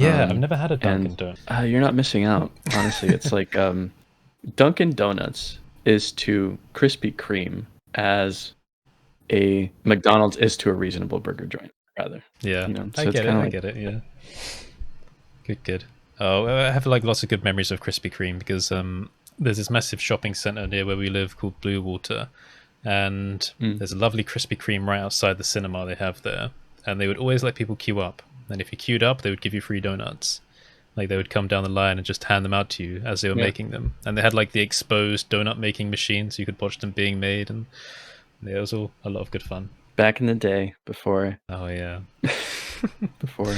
Yeah, I've never had a Dunkin' And Donut. you're not missing out, honestly. It's like Dunkin' Donuts is to Krispy Kreme as a McDonald's is to a reasonable burger joint, rather. Yeah, So I it's get it. kind of I like get it. Yeah, good. Oh, I have like lots of good memories of Krispy Kreme because there's this massive shopping center near where we live called Blue Water, and there's a lovely Krispy Kreme right outside the cinema they have there, and they would always let people queue up. And if you queued up, they would give you free donuts. Like they would come down the line and just hand them out to you as they were making them. And they had like the exposed donut making machine, so you could watch them being made, and yeah, it was all a lot of good fun. back in the day before. Oh yeah. Before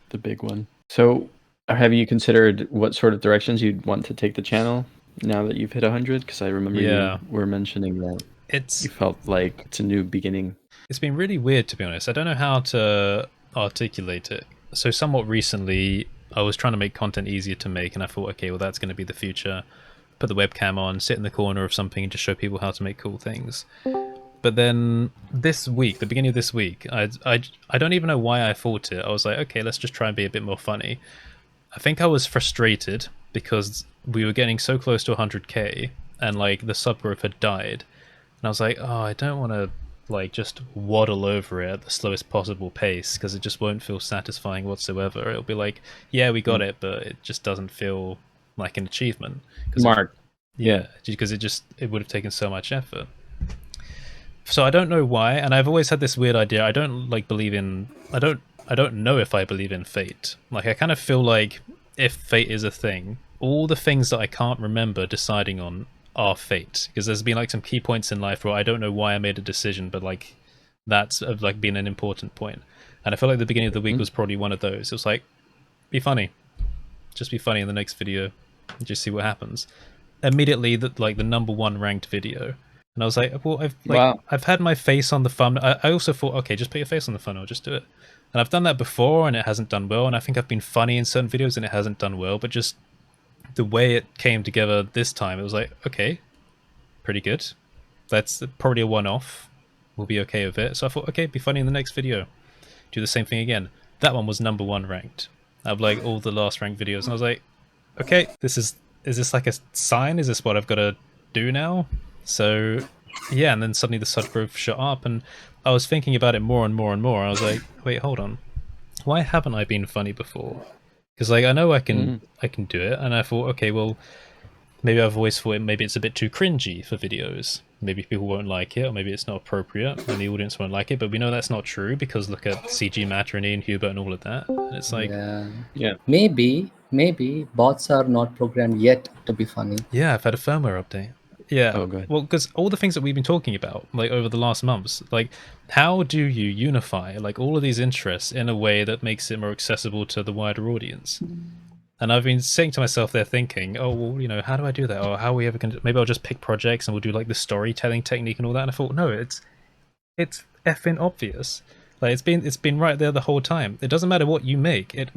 the big one. So, have you considered what sort of directions you'd want to take the channel now that you've hit 100? Because I remember you were mentioning that you felt like it's a new beginning. It's been really weird, to be honest. I don't know how to articulate it. So somewhat recently, I was trying to make content easier to make, and I thought, okay, well, that's going to be the future. Put the webcam on, sit in the corner of something, and just show people how to make cool things. But then this week, the beginning of this week, I don't even know why I thought it. I was like, okay, let's just try and be a bit more funny. I think I was frustrated because we were getting so close to 100k, and like the sub growth had died. And I was like, oh, I don't want to like just waddle over it at the slowest possible pace because it just won't feel satisfying whatsoever. It'll be like, yeah, we got it, but it just doesn't feel like an achievement. Mark. Yeah, because it would have taken so much effort. So I don't know why, and I've always had this weird idea. I don't know if I believe in fate. Like I kind of feel like if fate is a thing, all the things that I can't remember deciding on are fate, because there's been like some key points in life where I don't know why I made a decision, but like that's like been an important point. And I feel like the beginning of the week was probably one of those. It was like, be funny, just be funny in the next video, and just see what happens. Immediately, the number 1 ranked video. And I was like, well, I've had my face on the thumbnail. I also thought, okay, just put your face on the thumbnail, just do it. And I've done that before, and it hasn't done well. And I think I've been funny in certain videos, and it hasn't done well. But just the way it came together this time, it was like, okay, pretty good. That's probably a one-off. We'll be okay with it. So I thought, okay, be funny in the next video. Do the same thing again. That one was number 1 ranked. I've like all the last ranked videos, and I was like, okay, is this like a sign? Is this what I've got to do now? So yeah, and then suddenly the sub growth shot up, and I was thinking about it more and more and more. I was like, wait, hold on, why haven't I been funny before? Because like I know I can do it, and I thought, okay, well, maybe I've always thought maybe it's a bit too cringy for videos. Maybe people won't like it, or maybe it's not appropriate, and the audience won't like it. But we know that's not true because look at CG Matroney and Hubert and all of that. And it's like, yeah, maybe bots are not programmed yet to be funny. Yeah, I've had a firmware update. Yeah, oh, good. Well, because all the things that we've been talking about, like over the last months, like how do you unify like all of these interests in a way that makes it more accessible to the wider audience? And I've been saying to myself there thinking, oh, well, how do I do that? Or how are we ever going to, maybe I'll just pick projects and we'll do like the storytelling technique and all that. And I thought, no, it's effing obvious. Like it's been right there the whole time. It doesn't matter what you make. It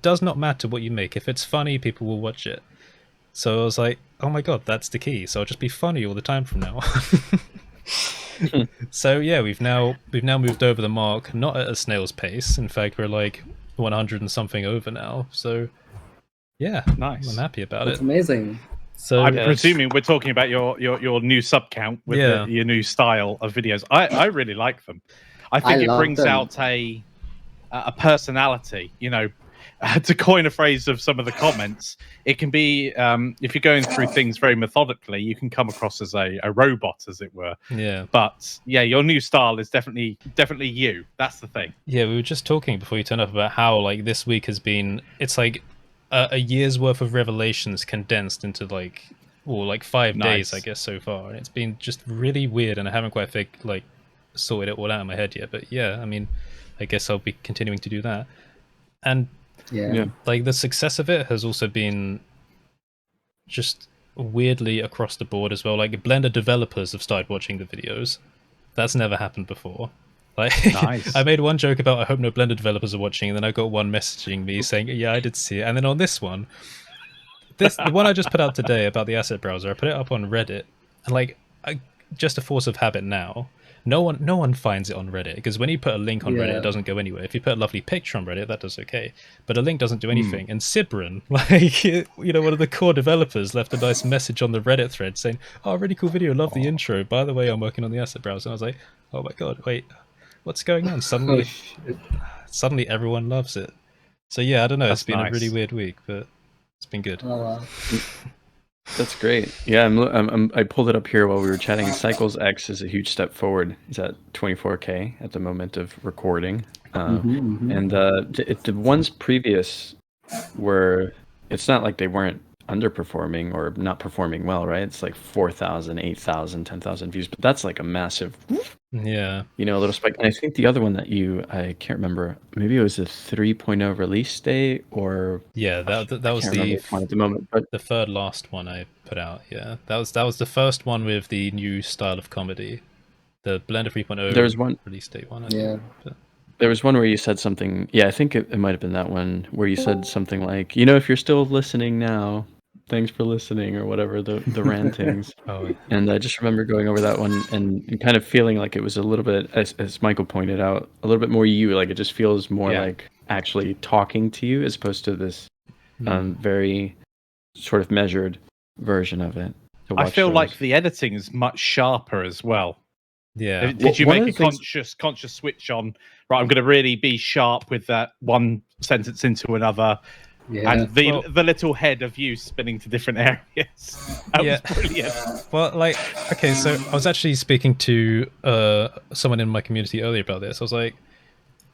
does not matter what you make. If it's funny, people will watch it. So I was like, oh my god, that's the key. So I'll just be funny all the time from now on. So yeah, we've now moved over the mark, not at a snail's pace. In fact, we're like 100 and something over now. So yeah, nice. I'm happy about That's it. Amazing. So I'm presuming we're talking about your new sub count with your new style of videos. I really like them. I think it brings out a personality, to coin a phrase of some of the comments, it can be if you're going through things very methodically, you can come across as a robot, as it were. Yeah. But yeah, your new style is definitely you. That's the thing. Yeah, we were just talking before you turned up about how like this week has been. It's like a year's worth of revelations condensed into like 5 days, I guess, so far, and it's been just really weird, and I haven't quite sorted it all out in my head yet. But yeah, I mean, I guess I'll be continuing to do that, and. Yeah, like the success of it has also been just weirdly across the board as well. Like Blender developers have started watching the videos. That's never happened before. Like nice. I made one joke about I hope no Blender developers are watching, and then I got one messaging me saying, yeah, I did see it. And then on this one, the one I just put out today about the asset browser, I put it up on Reddit, and like just a force of habit now, no one finds it on Reddit, because when you put a link on Reddit, Yeah. it doesn't go anywhere. If you put a lovely picture on Reddit, that does okay, but a link doesn't do anything. And Sibrin, like, you know, one of the core developers, left a nice message on the Reddit thread saying, "Oh, really cool video, love the intro. By the way, I'm working on the asset browser." And I was like, "Oh my god, wait, what's going on?" Suddenly everyone loves it. So yeah, I don't know. It's been a really weird week, but it's been good. Oh, wow. That's great. Yeah, I pulled it up here while we were chatting. Cycles X is a huge step forward. He's at 24K at the moment of recording. And the ones previous were, it's not like they weren't underperforming or not performing well, right? It's like 4,000, 8,000, 10,000 views, but that's like a massive, yeah, you know, a little spike. And I think the other one that I can't remember, maybe it was a 3.0 release date, or yeah, that was the one at the moment, but the third last one I put out. Yeah, that was the first one with the new style of comedy, the Blender 3.0. There was one release date one. There was one where you said something. Yeah, I think it might have been that one where you said something like, you know, if you're still listening now, thanks for listening, or whatever, the rantings. And I just remember going over that one and kind of feeling like it was a little bit, as Michael pointed out, a little bit more you. Like, it just feels more like actually talking to you, as opposed to this very sort of measured version of it. I feel like the editing is much sharper as well. Yeah. Did you make a conscious switch on, right, I'm going to really be sharp with that one sentence into another, and the little head of you spinning to different areas? That was brilliant. Well, like, okay, so I was actually speaking to someone in my community earlier about this. I was like,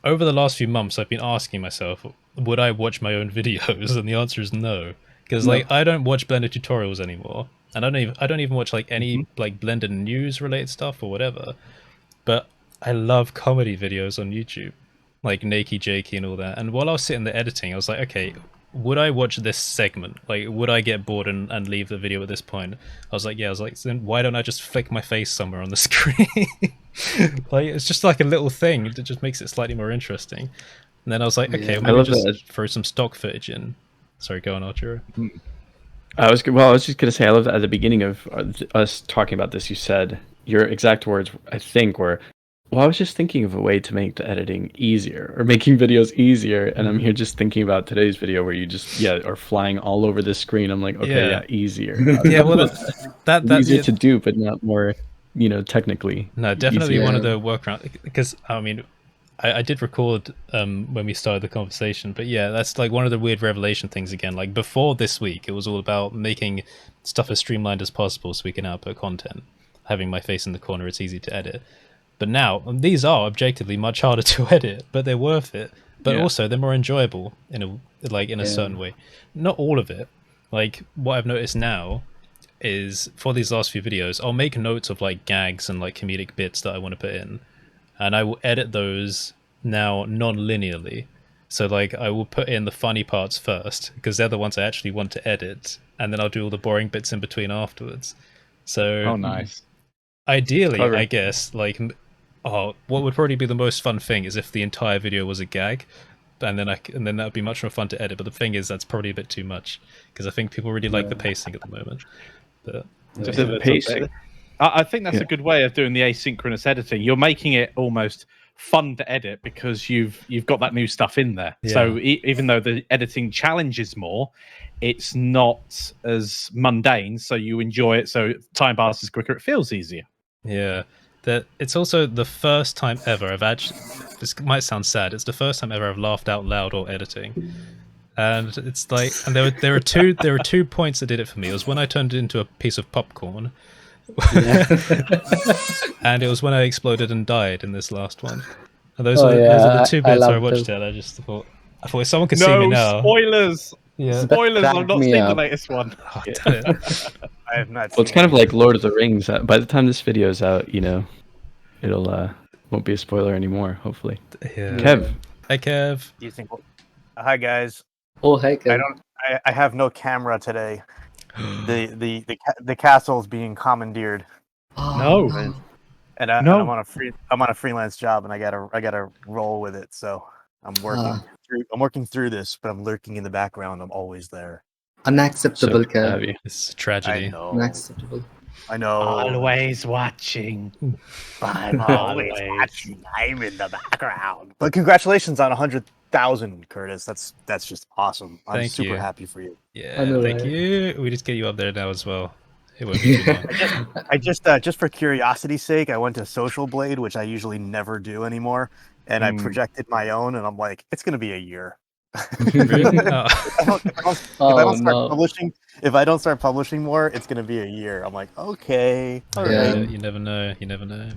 over the last few months, I've been asking myself, would I watch my own videos? And the answer is no. Because, like, I don't watch Blender tutorials anymore. And I don't even watch like any like Blender news related stuff or whatever, but I love comedy videos on YouTube, like Nakey Jakey and all that. And while I was sitting there editing, I was like, okay, would I watch this segment? Like, would I get bored and leave the video at this point? I was like, then why don't I just flick my face somewhere on the screen? Like, it's just like a little thing that just makes it slightly more interesting. And then I was like, okay, maybe just throw some stock footage in. Sorry, go on, Arturo. I was just gonna say, I love that at the beginning of us talking about this, you said your exact words, I think, were, "Well, I was just thinking of a way to make the editing easier, or making videos easier." And I'm here just thinking about today's video where you just are flying all over the screen. I'm like, okay, easier. Yeah, well, that's easier to do, but not more, you know, technically. No, definitely one of the workarounds, because I mean, I did record when we started the conversation, but yeah, that's like one of the weird revelation things again. Like, before this week, it was all about making stuff as streamlined as possible so we can output content. Having my face in the corner, it's easy to edit. But now, these are objectively much harder to edit, but they're worth it. But also, they're more enjoyable in a certain way. Not all of it. Like, what I've noticed now is, for these last few videos, I'll make notes of like gags and like comedic bits that I want to put in. And I will edit those now non-linearly. So like, I will put in the funny parts first, because they're the ones I actually want to edit, and then I'll do all the boring bits in between afterwards. So nice. Ideally, I guess, like, what would probably be the most fun thing is if the entire video was a gag, and then that would be much more fun to edit. But the thing is, that's probably a bit too much, because I think people really like the pacing at the moment. But the pacing. I think that's a good way of doing the asynchronous editing. You're making it almost fun to edit because you've got that new stuff in there. Yeah. So even though the editing challenges more, it's not as mundane. So you enjoy it. So time passes quicker. It feels easier. Yeah. It's also the first time ever I've actually, this might sound sad, it's the first time ever I've laughed out loud while editing. And it's like, and there are two points that did it for me. It was when I turned it into a piece of popcorn. And it was when I exploded and died in this last one. And those are the two bits where I watched it. I just thought if someone could see me now. Spoilers. Yeah. Spoilers! I've not seen the latest one. Oh, I have not. Well, it's kind of like Lord of the Rings. By the time this video is out, you know, it'll won't be a spoiler anymore. Hopefully. Yeah. Kev. Hi, Kev. Do you think? Hi, guys. Oh, hi, Kev. I have no camera today. The castle's being commandeered. No. And I'm on a freelance job, and I gotta roll with it. So I'm working through this, but I'm lurking in the background. I'm always there. Unacceptable, Kev. It's a tragedy. I know. Unacceptable. I know. Always watching. I'm always watching. I'm in the background. But congratulations on 100,000, Curtis. That's just awesome. I'm super happy for you. Yeah, thank you. We just get you up there now as well. It won't be too long. I just for curiosity's sake, I went to Social Blade, which I usually never do anymore, and I projected my own, and I'm like, it's gonna be a year. Really? If I don't start publishing more, it's gonna be a year. I'm like, okay, all right. You never know. You never know.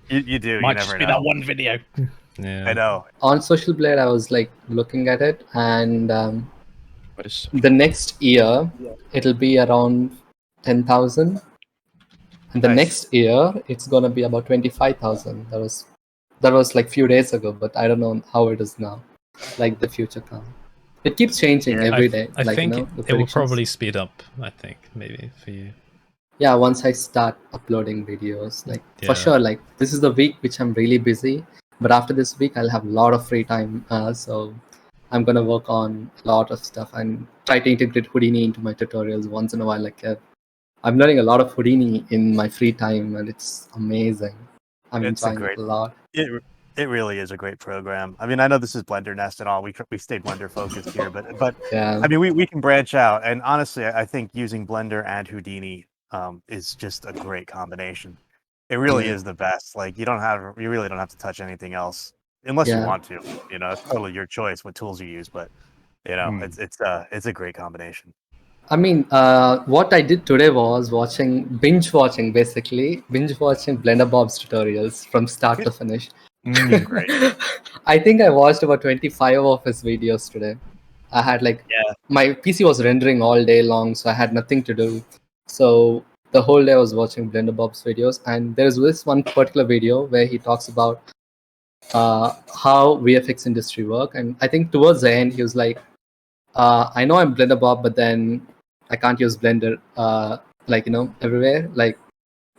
You do. Might you never just know. be that one video. Yeah, I know. On Social Blade, I was like looking at it, and What is the next year it'll be around 10,000, and the next year it's gonna be about 25,000. That was like few days ago, but I don't know how it is now. Like the future come, it keeps changing every day. I think it will probably speed up. I think maybe for you. Yeah, once I start uploading videos, like for sure. Like this is the week which I'm really busy, but after this week I'll have a lot of free time. So I'm gonna work on a lot of stuff and try to integrate Houdini into my tutorials once in a while. Like I'm learning a lot of Houdini in my free time, and it's amazing. I'm enjoying it a lot. It really is a great program. I mean, I know this is BlenderNest and all. We stayed Blender focused here, but yeah. I mean, we can branch out. And honestly, I think using Blender and Houdini is just a great combination. It really is the best. Like you really don't have to touch anything else unless you want to. You know, it's totally your choice what tools you use. But you know, it's a great combination. I mean, what I did today was binge watching Blender Bob's tutorials from start to finish. Great. I think I watched about 25 of his videos today. I had my PC was rendering all day long, so I had nothing to do. So the whole day I was watching Blender Bob's videos, and there's this one particular video where he talks about how VFX industry work, and I think towards the end he was like, I know I'm Blender Bob, but then I can't use Blender everywhere. Like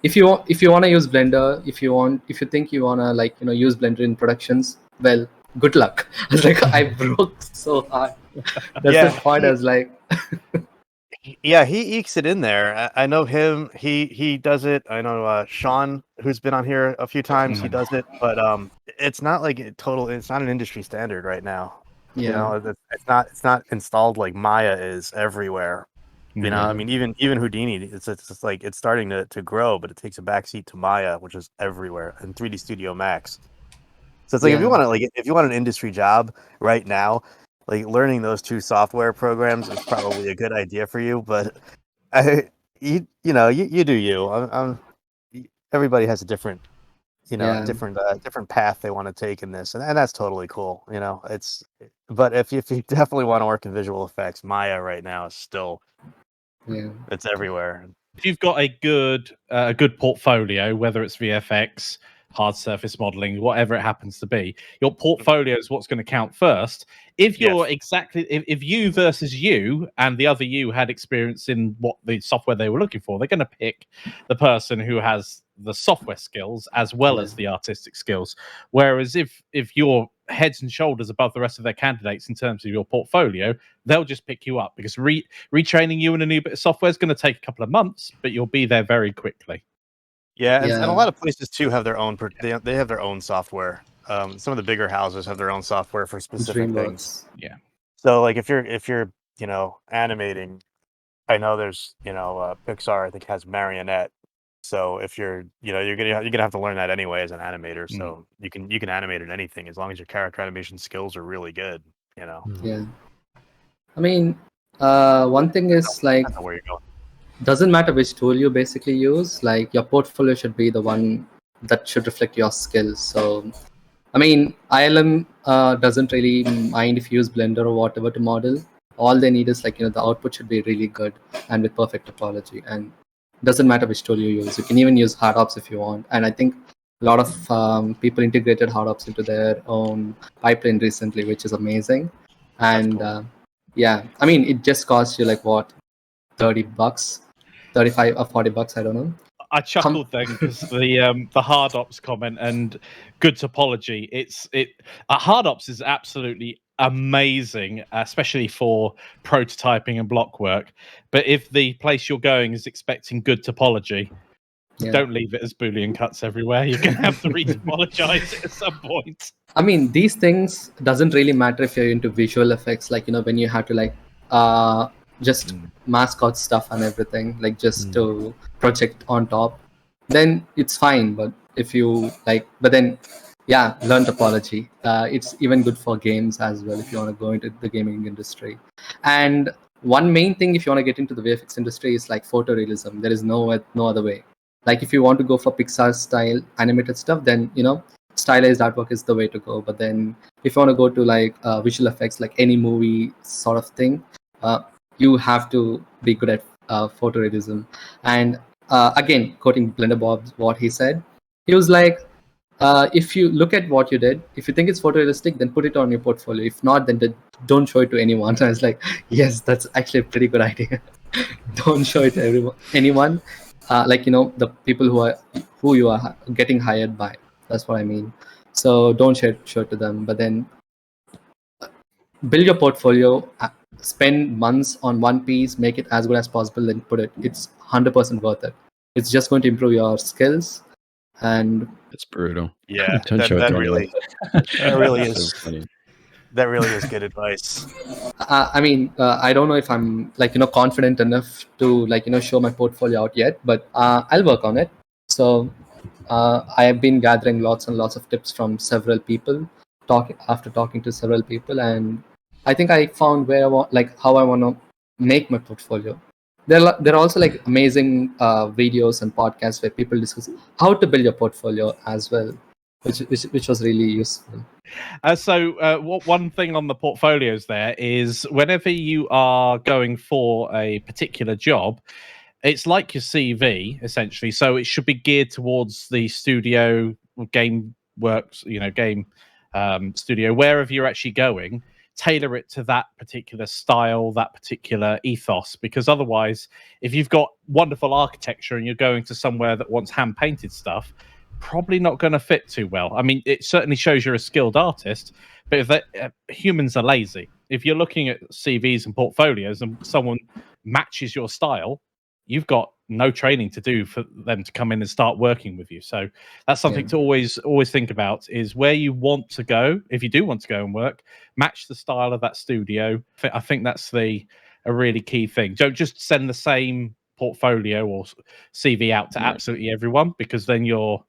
if you want to use Blender, if you think you want to use Blender in productions, well, good luck. I was like, I broke so hard. That's the point. I was like, yeah, he ekes it in there. I know him. He does it. I know Sean, who's been on here a few times. He does it, but it's not like it's not an industry standard right now. Yeah. You know, it's not installed like Maya is everywhere. You know, I mean, even Houdini, it's like it's starting to grow, but it takes a backseat to Maya, which is everywhere, and 3D Studio Max. So it's like if you want an industry job right now, like learning those two software programs is probably a good idea for you. But you do you. Everybody has a different different path they want to take in this, and that's totally cool. You know, but if you definitely want to work in visual effects, Maya right now is still. Yeah. It's everywhere. If you've got a good portfolio, whether it's VFX, hard surface modeling, whatever it happens to be, your portfolio is what's going to count first. If you're if you versus you and the other you had experience in what the software they were looking for, they're going to pick the person who has the software skills as well as the artistic skills. Whereas if you're heads and shoulders above the rest of their candidates in terms of your portfolio, they'll just pick you up because retraining you in a new bit of software is going to take a couple of months, but you'll be there very quickly. Yeah, and a lot of places too have their own. They have their own software. Some of the bigger houses have their own software for specific things. Yeah. So like if you're animating, I know there's Pixar I think has Marionette. So if you're gonna have to learn that anyway as an animator. So you can animate in anything as long as your character animation skills are really good. You know. Yeah. I mean, one thing is like. That's where you're going. Doesn't matter which tool you basically use, like your portfolio should be the one that should reflect your skills. So, I mean, ILM doesn't really mind if you use Blender or whatever to model. All they need is the output should be really good and with perfect topology. And doesn't matter which tool you use. You can even use hard ops if you want. And I think a lot of people integrated hard ops into their own pipeline recently, which is amazing. And cool. I mean, it just costs you $30. 35 or $40, I don't know. I chuckled then because the hard ops comment and good topology. Hard ops is absolutely amazing, especially for prototyping and block work. But if the place you're going is expecting good topology, don't leave it as Boolean cuts everywhere. You're going to have to re-topologize it at some point. I mean, these things doesn't really matter if you're into visual effects, like, when you have to like just mascot stuff and everything, like just to project on top, then it's fine. But if you like, but then learn topology. It's even good for games as well if you want to go into the gaming industry. And one main thing if you want to get into the VFX industry is like photorealism. There is no other way. Like if you want to go for Pixar style animated stuff, then stylized artwork is the way to go. But then if you want to go to like visual effects, like any movie sort of thing, you have to be good at photorealism. And again, quoting BlenderBob, what he said, he was like, if you look at what you did, if you think it's photorealistic, then put it on your portfolio. If not, then don't show it to anyone. So I was like, yes, that's actually a pretty good idea. Don't show it to anyone. Like the people who you are getting hired by. That's what I mean. So don't show it to them. But then build your portfolio. Spend months on one piece. Make it as good as possible. Then put it. It's 100% worth it. It's just going to improve your skills. And it's brutal. Yeah, that really is. So funny. That really is good advice. I mean, I don't know if I'm like confident enough to like show my portfolio out yet, but I'll work on it. So I have been gathering lots and lots of tips from several people, talking to several people, and I think I found where I want, like how I want to make my portfolio. There are also like amazing videos and podcasts where people discuss how to build your portfolio as well, which was really useful. One thing on the portfolios there is whenever you are going for a particular job, it's like your CV essentially. So it should be geared towards the studio, game works, game studio, wherever you're actually going. Tailor it to that particular style, that particular ethos, because otherwise, if you've got wonderful architecture and you're going to somewhere that wants hand painted stuff, probably not going to fit too well. I mean, it certainly shows you're a skilled artist, but if humans are lazy. If you're looking at CVs and portfolios and someone matches your style, you've got no training to do for them to come in and start working with you. So that's something to always think about, is where you want to go. If you do want to go and work, match the style of that studio. I think that's a really key thing. Don't just send the same portfolio or CV out to absolutely everyone, because then you're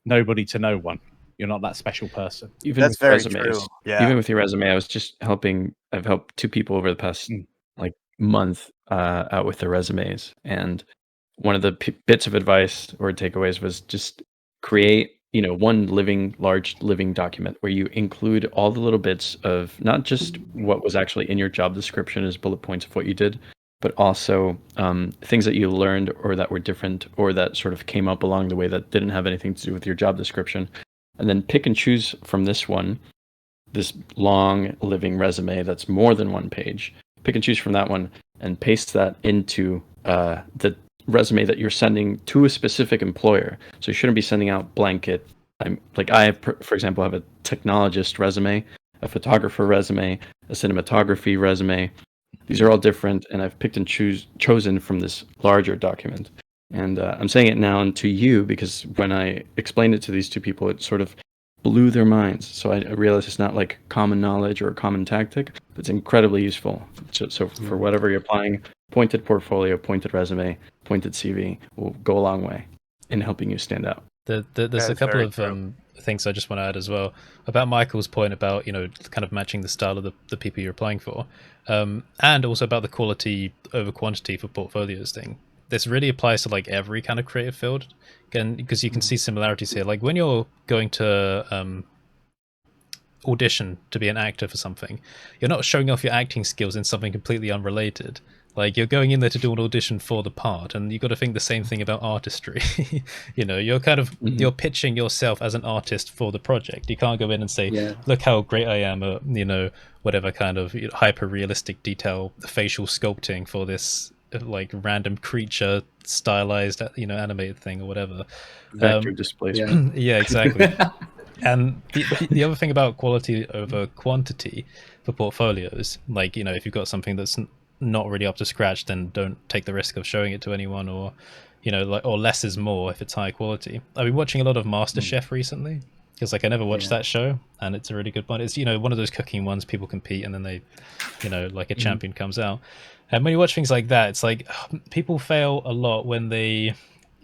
nobody to no one. You're not that special person. Even that's with very resumes, true. Yeah. Even with your resume, I've helped 2 people over the past like month out with their resumes, and one of the bits of advice or takeaways was just create one large living document where you include all the little bits of not just what was actually in your job description as bullet points of what you did, but also things that you learned or that were different or that sort of came up along the way that didn't have anything to do with your job description. And then pick and choose from this long living resume that's more than 1 page. Pick and choose from that one and paste that into the resume that you're sending to a specific employer. So you shouldn't be sending out blanket. For example, have a technologist resume, a photographer resume, a cinematography resume. These are all different, and I've picked and chosen from this larger document. And I'm saying it now to you because when I explained it to these 2 people, it sort of blew their minds. So I realized it's not like common knowledge or a common tactic, but it's incredibly useful. So for whatever you're applying, pointed portfolio, pointed resume, pointed CV will go a long way in helping you stand out. There's a couple of things I just want to add as well about Michael's point about kind of matching the style of the people you're applying for, and also about the quality over quantity for portfolios thing. This really applies to like every kind of creative field, again, because you can see similarities here. Like when you're going to audition to be an actor for something, you're not showing off your acting skills in something completely unrelated. Like you're going in there to do an audition for the part, and you've got to think the same thing about artistry. You're kind of you're pitching yourself as an artist for the project. You can't go in and say, look how great I am at whatever kind of hyper realistic detail facial sculpting for this like random creature stylized animated thing or whatever. Vector displacement. Yeah, exactly. And the other thing about quality over quantity for portfolios, like, you know, if you've got something that's not really up to scratch, then don't take the risk of showing it to anyone, or, you know, like, or less is more if it's high quality. I've been watching a lot of MasterChef recently, because like I never watched that show, and it's a really good one. It's, you know, one of those cooking ones, people compete and then they, you know, like a champion comes out. And when you watch things like that, it's like people fail a lot when they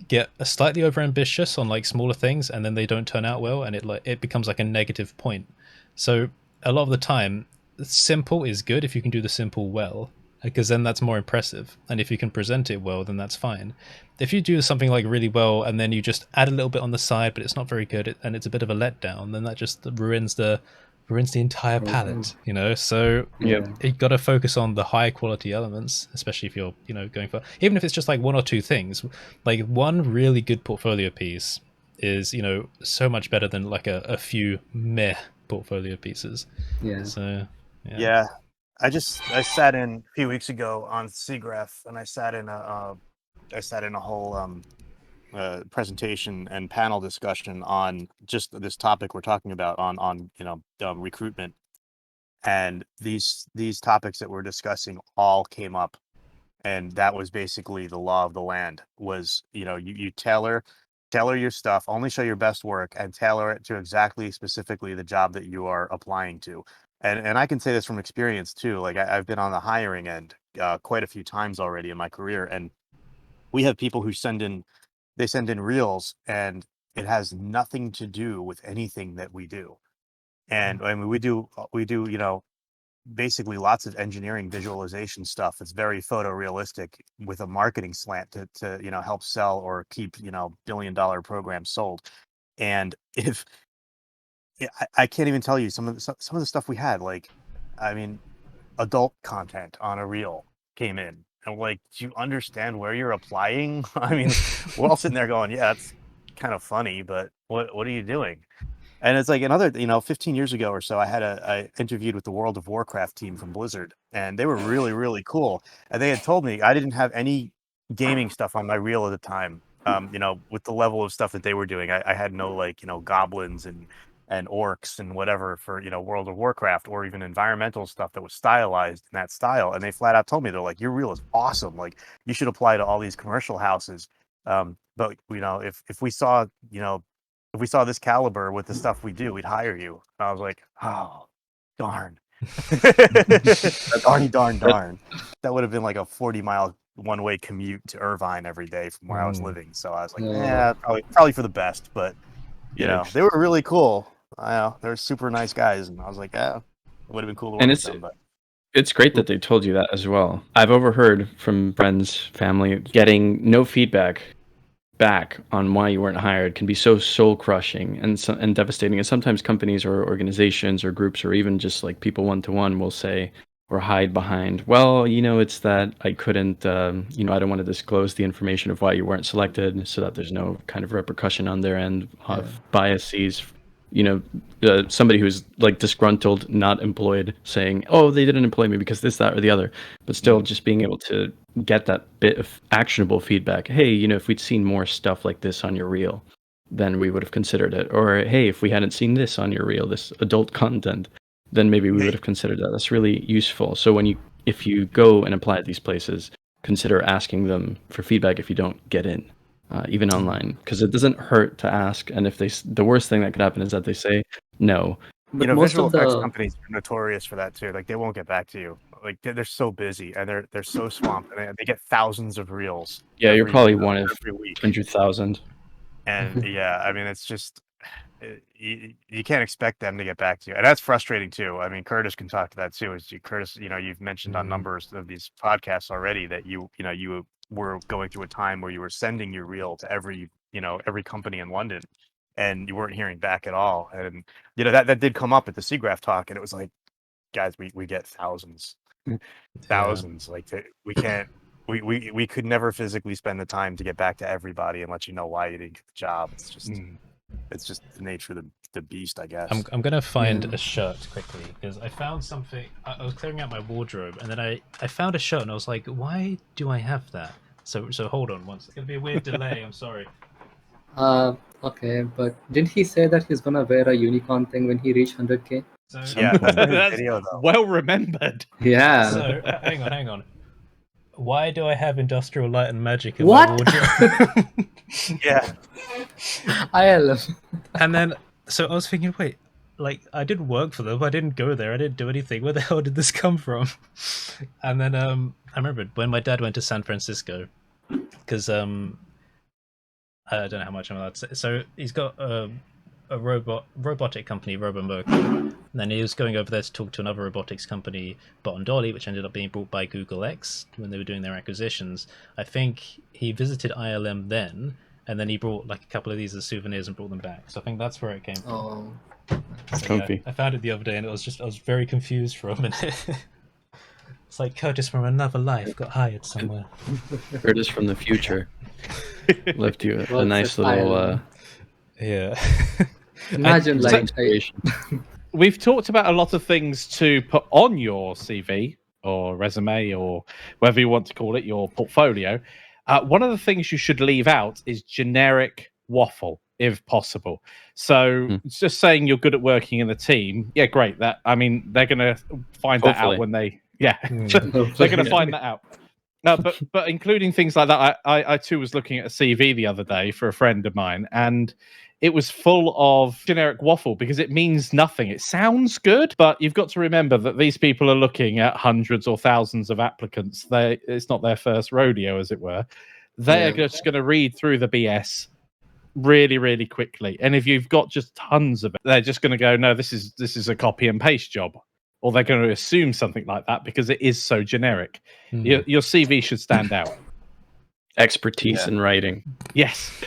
get slightly over ambitious on like smaller things, and then they don't turn out well, and it becomes like a negative point. So a lot of the time, simple is good if you can do the simple well, because then that's more impressive, and if you can present it well, then that's fine. If you do something like really well and then you just add a little bit on the side but it's not very good, and it's a bit of a letdown, then that just ruins the entire palette, you know. So you got to focus on the high quality elements, especially if you're, you know, going for, even if it's just like one or two things. Like one really good portfolio piece is, you know, so much better than like a few meh portfolio pieces. So I sat in a few weeks ago on SIGGRAPH, and I sat in a whole presentation and panel discussion on just this topic we're talking about on you know, recruitment, and these topics that we're discussing all came up, and that was basically the law of the land. Was, you know, you tailor your stuff, only show your best work, and tailor it to exactly specifically the job that you are applying to. And I can say this from experience too. Like I've been on the hiring end quite a few times already in my career, and we have people who send in reels, and it has nothing to do with anything that we do. And I mean, we do, you know, basically lots of engineering visualization stuff. It's very photorealistic with a marketing slant to, you know, help sell or keep, you know, billion-dollar programs sold. And if I can't even tell you some of the stuff we had, like, I mean, adult content on a reel came in. And like, do you understand where you're applying? I mean, we're all sitting there going, yeah, it's kind of funny, but what are you doing? And it's like another, you know, 15 years ago or so, I interviewed with the World of Warcraft team from Blizzard, and they were really, really cool. And they had told me I didn't have any gaming stuff on my reel at the time. You know, with the level of stuff that they were doing, I had no, like, you know, goblins and orcs and whatever for, you know, World of Warcraft, or even environmental stuff that was stylized in that style. And they flat out told me, they're like, your reel is awesome. Like, you should apply to all these commercial houses. But you know, if we saw, you know, if we saw this caliber with the stuff we do, we'd hire you. And I was like, oh, darn. Darn. That would have been like a 40-mile one-way commute to Irvine every day from where I was living. So I was like, yeah, probably for the best. But, you know, they were really cool. I know, they're super nice guys. And I was like, yeah, it would have been cool to work with them. But it's great that they told you that as well. I've overheard from friends, family, getting no feedback back on why you weren't hired can be so soul-crushing and devastating. And sometimes companies or organizations or groups, or even just like people one-to-one, will say or hide behind, well, you know, it's that I couldn't, you know, I don't want to disclose the information of why you weren't selected, so that there's no kind of repercussion on their end of biases. You know, somebody who's like disgruntled, not employed, saying, oh, they didn't employ me because this, that, or the other, but still just being able to get that bit of actionable feedback. Hey, you know, if we'd seen more stuff like this on your reel, then we would have considered it. Or, hey, if we hadn't seen this on your reel, this adult content, then maybe we would have considered that. That's really useful. So if you go and apply at these places, consider asking them for feedback if you don't get in. Even online, because it doesn't hurt to ask. And if the worst thing that could happen is that they say no. But, you know, visual effects companies are notorious for that too. Like, they won't get back to you. Like, they're so busy, and they're so swamped, and they get thousands of reels. Yeah, you're probably one of 100,000. And yeah, I mean, it's just you can't expect them to get back to you, and that's frustrating too. I mean, Curtis can talk to that too. Curtis, you know, you've mentioned on numbers of these podcasts already that you were going through a time where you were sending your reel to every company in London, and you weren't hearing back at all. And you know, that did come up at the SIGGRAPH talk, and it was like, guys, we get thousands. Like, we can't. We could never physically spend the time to get back to everybody and let you know why you didn't get the job. It's just it's just the nature of the beast, I guess. I'm gonna find a shirt quickly, because I found something. I was clearing out my wardrobe, and then I found a shirt, and I was like, why do I have that? So hold on once. It's gonna be a weird delay. I'm sorry. Okay, but didn't he say that he's gonna wear a unicorn thing when he reached 100K? So, Yeah, that's for his That's video though. well remembered. Yeah. So hang on. Why do I have Industrial Light and Magic in What? my wardrobe? Yeah. ILM. And then, so I was thinking, wait, like I didn't work for them. I didn't go there. I didn't do anything. Where the hell did this come from? And then I remembered when my dad went to San Francisco, because I don't know how much I'm allowed to say. So he's got a robotic company, Robomerc. And then he was going over there to talk to another robotics company, Bot and Dolly, which ended up being bought by Google X when they were doing their acquisitions. I think he visited ILM then, and then he brought like a couple of these as souvenirs and brought them back. So I think that's where it came from. Oh. So, yeah, I found it the other day, and I was very confused for a minute. It's like Curtis from another life got hired somewhere. Curtis from the future left you a nice little. Yeah. Imagine We've talked about a lot of things to put on your CV or resume or whatever you want to call it, your portfolio. One of the things you should leave out is generic waffle, if possible. So it's just saying you're good at working in a team. Yeah, great. That I mean, they're going to find that out when they. Yeah, they're going to find that out. No, but including things like that, I too was looking at a CV the other day for a friend of mine, and it was full of generic waffle because it means nothing. It sounds good, but you've got to remember that these people are looking at hundreds or thousands of applicants. It's not their first rodeo, as it were. They're just going to read through the BS really, really quickly. And if you've got just tons of it, they're just going to go, no, this is a copy and paste job. Or they're going to assume something like that because it is so generic. Your CV should stand out. Expertise in writing. Yes.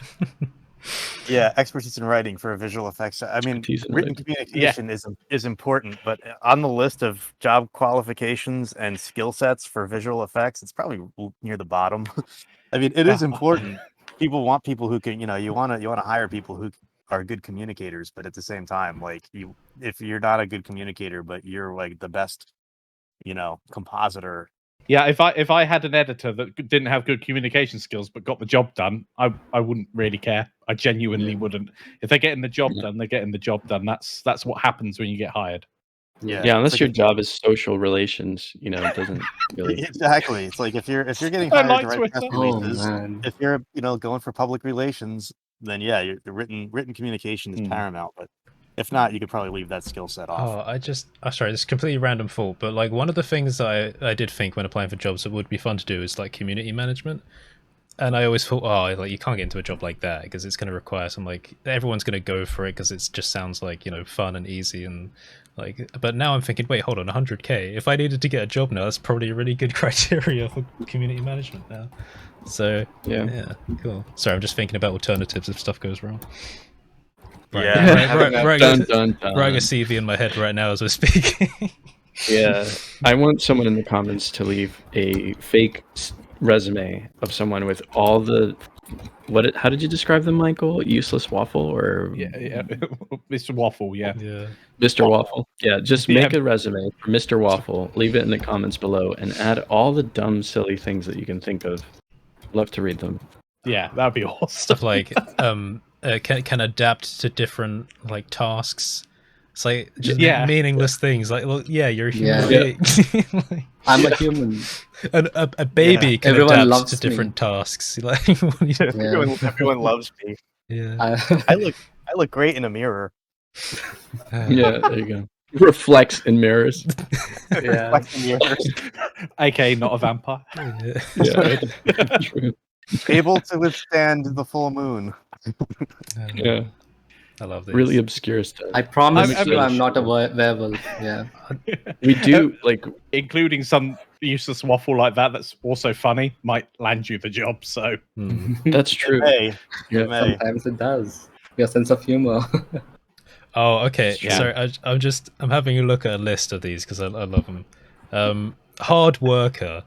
Yeah, expertise in writing for visual effects. I mean, written communication is important, but on the list of job qualifications and skill sets for visual effects, it's probably near the bottom. I mean, it is important. People want people who can, you want to hire people who are good communicators, but at the same time, like if you're not a good communicator, but you're like the best, compositor. Yeah, if I had an editor that didn't have good communication skills but got the job done, I wouldn't really care. I genuinely wouldn't. If they're getting the job done, they're getting the job done. That's what happens when you get hired. Yeah, unless your job is social relations, it doesn't really. Exactly. It's like if you're getting hired to write press releases, if you're going for public relations, then the written communication is paramount. But if not, you could probably leave that skill set off. Sorry, this is completely random thought, but like one of the things I did think when applying for jobs that would be fun to do is like community management. And I always thought, like you can't get into a job like that because it's going to require some everyone's going to go for it because it just sounds like fun and easy and But now I'm thinking, wait, hold on, 100K. If I needed to get a job now, that's probably a really good criteria for community management now. So yeah, cool. Sorry, I'm just thinking about alternatives if stuff goes wrong. Writing a CV in my head right now as we're speaking. Yeah, I want someone in the comments to leave a fake resume of someone with all the how did you describe them, Michael? Useless waffle or Mr. Waffle, Mr. Waffle. Yeah, just make a resume for Mr. Waffle, leave it in the comments below, and add all the dumb, silly things that you can think of. Love to read them. Yeah, that'd be awesome. Stuff like can adapt to different tasks. It's like just meaningless things. Like, well, you're a human being. I'm a human. A baby can adapt to different tasks. Everyone loves me. Yeah. I look great in a mirror. Yeah, there you go. Reflects in mirrors. Reflects in mirrors. AKA not a vampire. True. Able to withstand the full moon. Yeah. I love this. Really obscure stuff. I promise you I'm not a werewolf. Yeah. We do, including some useless waffle like that that's also funny, might land you the job, so... That's true. It may. Sometimes it does. Your sense of humor. Oh, okay. Sorry, I'm having a look at a list of these because I love them. Hard worker.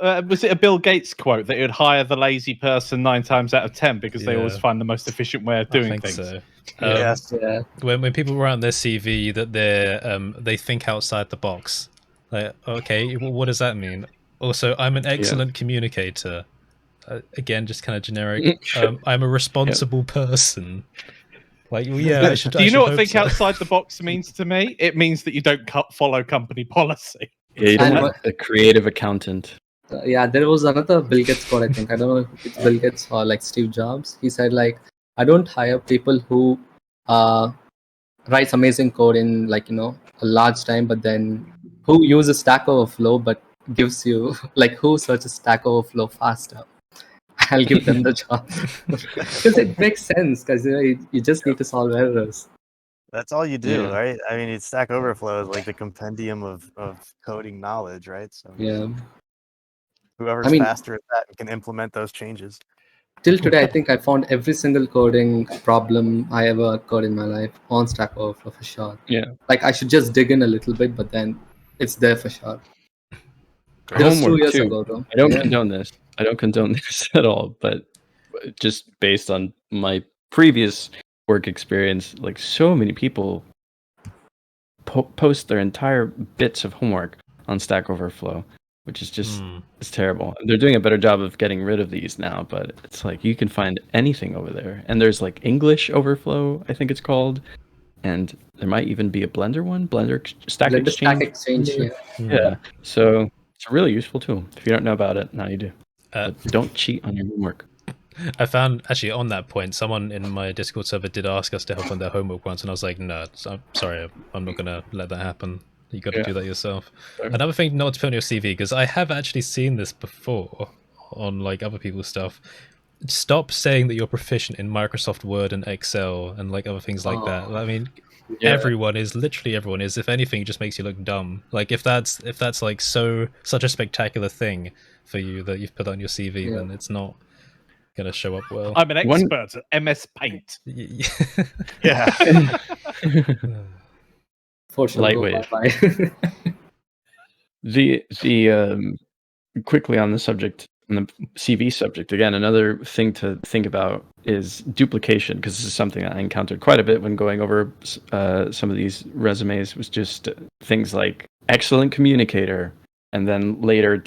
Was it a Bill Gates quote that he would hire the lazy person 9 times out of 10 because they always find the most efficient way of doing things? So. Yes. When people write on their CV that they think outside the box, like, okay, what does that mean? Also, I'm an excellent communicator. again, just kind of generic. I'm a responsible person. Like, well, yeah, I should. Do you know what think outside the box means to me? It means that you don't follow company policy. Yeah, you don't want a creative accountant. Yeah, there was another Bill Gates quote, I think. I don't know if it's Bill Gates or like Steve Jobs. He said, like, I don't hire people who writes amazing code in, like, a large time, but then who uses Stack Overflow but gives you, like, who searches Stack Overflow faster. I'll give them the job. Because it makes sense, because you just need to solve errors. That's all you do, right? I mean, Stack Overflow is like the compendium of coding knowledge, right? So whoever's faster at that can implement those changes. Till today, I think I found every single coding problem I ever coded in my life on Stack Overflow for sure. Yeah. Like, I should just dig in a little bit, but then it's there for sure. That was 2 years ago, though. I don't condone this. I don't condone this at all, but just based on my previous work experience, like, so many people post their entire bits of homework on Stack Overflow, which is just it's terrible. They're doing a better job of getting rid of these now, but it's like you can find anything over there. And there's like English Overflow, I think it's called, and there might even be a Blender one, Blender Stack Exchange. Yeah. So it's a really useful tool. If you don't know about it, now you do. But don't cheat on your homework. I found, actually, on that point, someone in my Discord server did ask us to help on their homework once, and I was like, no, I'm sorry, I'm not going to let that happen. You got to do that yourself. Another thing not to put on your CV, because I have actually seen this before on like other people's stuff. Stop saying that you're proficient in Microsoft Word and Excel and like other things like that. I mean, literally everyone is. If anything, it just makes you look dumb. Like if that's like such a spectacular thing for you that you've put on your CV, then it's not gonna show up well. I'm an expert at MS Paint. Yeah. Lightweight. The quickly on the subject, on the CV subject, again, another thing to think about is duplication, because this is something I encountered quite a bit when going over some of these resumes, was just things like excellent communicator, and then later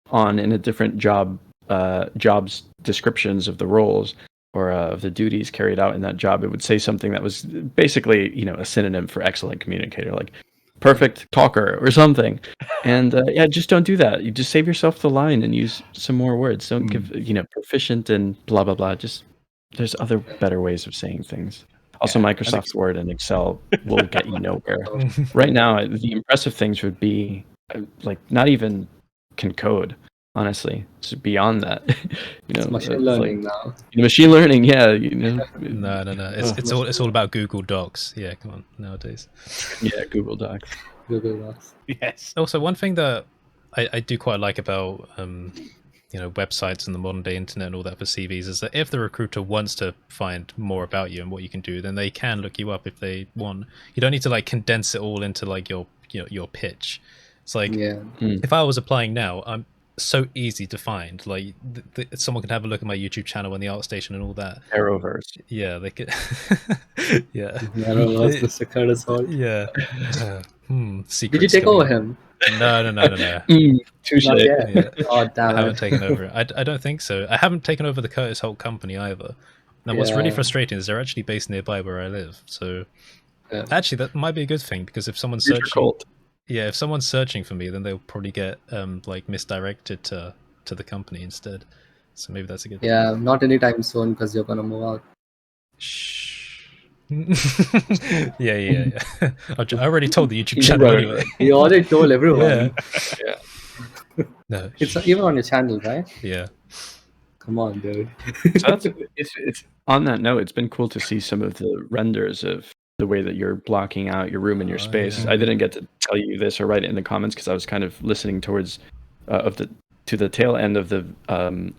on in a different jobs descriptions of the roles or of the duties carried out in that job, it would say something that was basically, a synonym for excellent communicator, like perfect talker or something. And just don't do that. You just save yourself the line and use some more words. Don't give, proficient and blah, blah, blah. Just there's other better ways of saying things. Also, Microsoft Word and Excel will get you nowhere. Right now, the impressive things would be like not even can code. Honestly, it's beyond that. It's machine learning now. Machine learning, yeah. No. It's all about Google Docs. Yeah, come on, nowadays. Yeah, Google Docs. Google Docs. Yes. Also, one thing that I do quite like about websites and the modern day internet and all that for CVs is that if the recruiter wants to find more about you and what you can do, then they can look you up if they want. You don't need to like condense it all into like your pitch. It's like if I was applying now, I'm so easy to find. Like someone can have a look at my YouTube channel and the art station and all that. Arrowverse. Yeah, they could. Yeah. Mr. Curtis Hall. Yeah. Did you take over him? No. Touche. Yeah. Oh, damn. I haven't taken over it. I don't think so. I haven't taken over the Curtis Holt company either. Now, what's really frustrating is they're actually based nearby where I live. So actually, that might be a good thing, because if someone's searching, if someone's searching for me, then they'll probably get like misdirected to the company instead. So maybe that's a good thing. Yeah, not anytime soon, because you're gonna move out. Shh. yeah. I already told the YouTube channel anyway. You already told everyone. Yeah. No, it's even on your channel, right? Yeah. Come on, dude. So it's on that note, it's been cool to see some of the renders of the way that you're blocking out your room and your space. I didn't get to tell you this or write it in the comments because I was kind of listening towards to the tail end of the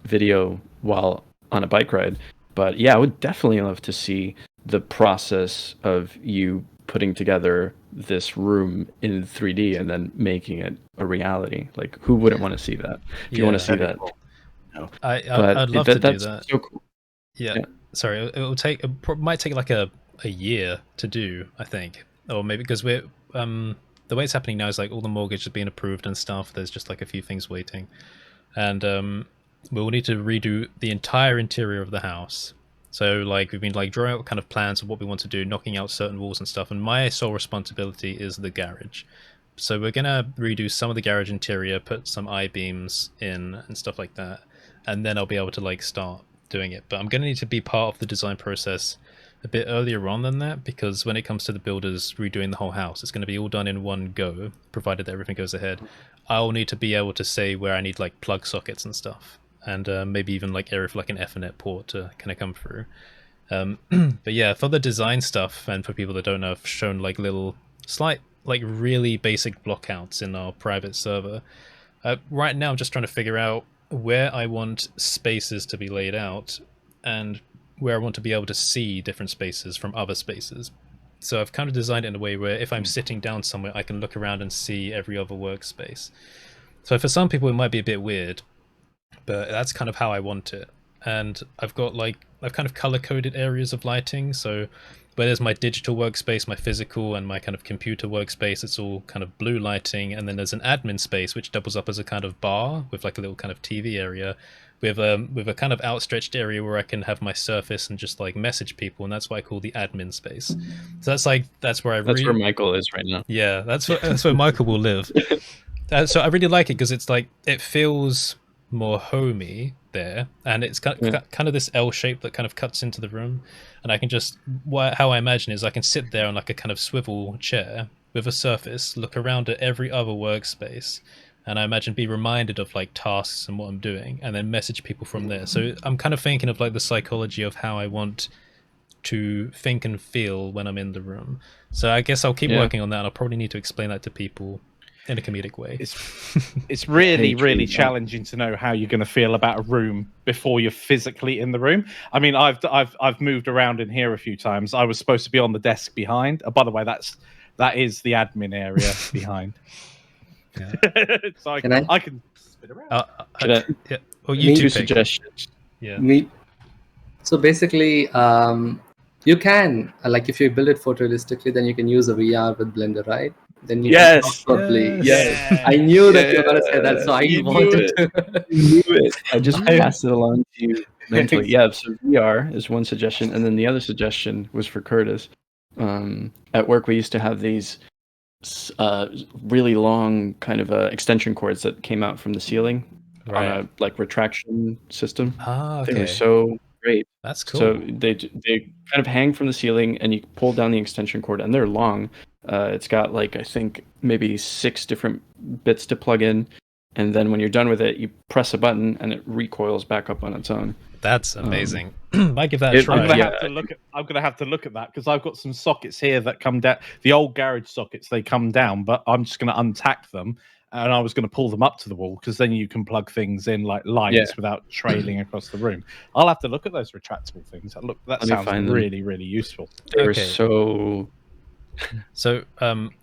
video while on a bike ride. But yeah, I would definitely love to see the process of you putting together this room in 3D and then making it a reality. Like, who wouldn't want to see that? If you want to see that, cool. No. I'd love to do that. So cool. Yeah. Sorry, it might take like a year to do, I think, or maybe because we're the way it's happening now is like all the mortgage is being approved and stuff. There's just like a few things waiting, and we'll need to redo the entire interior of the house. So like we've been like drawing out kind of plans of what we want to do, knocking out certain walls and stuff, and my sole responsibility is the garage. So we're gonna redo some of the garage interior, put some I-beams in and stuff like that, and then I'll be able to like start doing it. But I'm gonna need to be part of the design process a bit earlier on than that, because when it comes to the builders redoing the whole house, it's going to be all done in one go, provided that everything goes ahead. I'll need to be able to say where I need like plug sockets and stuff, and maybe even like area for like an Ethernet port to kind of come through. But yeah, for the design stuff, and for people that don't know, I've shown like little slight like really basic blockouts in our private server. Right now I'm just trying to figure out where I want spaces to be laid out and where I want to be able to see different spaces from other spaces. So I've kind of designed it in a way where if I'm sitting down somewhere, I can look around and see every other workspace. So for some people it might be a bit weird, but that's kind of how I want it. And I've kind of color-coded areas of lighting, so where there's my digital workspace, my physical, and my kind of computer workspace, it's all kind of blue lighting, and then there's an admin space which doubles up as a kind of bar with like a little kind of TV area, with a kind of outstretched area where I can have my Surface and just like message people, and that's what I call the admin space. So that's where where Michael is right now. Yeah, that's where Michael will live. So I really like it because it's like it feels more homey there, and it's kind of this L shape that kind of cuts into the room, and I can just how I imagine is I can sit there on like a kind of swivel chair with a Surface, look around at every other workspace, and I imagine be reminded of like tasks and what I'm doing, and then message people from there. So I'm kind of thinking of like the psychology of how I want to think and feel when I'm in the room. So I guess I'll keep working on that, and I'll probably need to explain that to people in a comedic way. It's really challenging to know how you're going to feel about a room before you're physically in the room. I mean, I've moved around in here a few times. I was supposed to be on the desk behind. By the way, that is the admin area behind. Yeah. So I can spin around. Yeah. Well, you two suggestions. Yeah. So basically, you can like if you build it photorealistically, then you can use a VR with Blender, right? Then you can probably, I knew that you were gonna say that, so I wanted to. You knew it. I just passed it along to you mentally. Yeah. So VR is one suggestion, and then the other suggestion was for Curtis. At work, we used to have these really long kind of extension cords that came out from the ceiling on a like retraction system. Okay. They were so great. That's cool. So they kind of hang from the ceiling, and you pull down the extension cord, and they're long. It's got like I think maybe 6 different bits to plug in, and then when you're done with it, you press a button, and it recoils back up on its own. That's amazing. Might give that a try. I'm gonna have to look at that because I've got some sockets here that come down. The old garage sockets, they come down, but I'm just gonna untack them, and I was gonna pull them up to the wall because then you can plug things in like lights without trailing across the room. I'll have to look at those retractable things. That sounds really useful. They were so. So,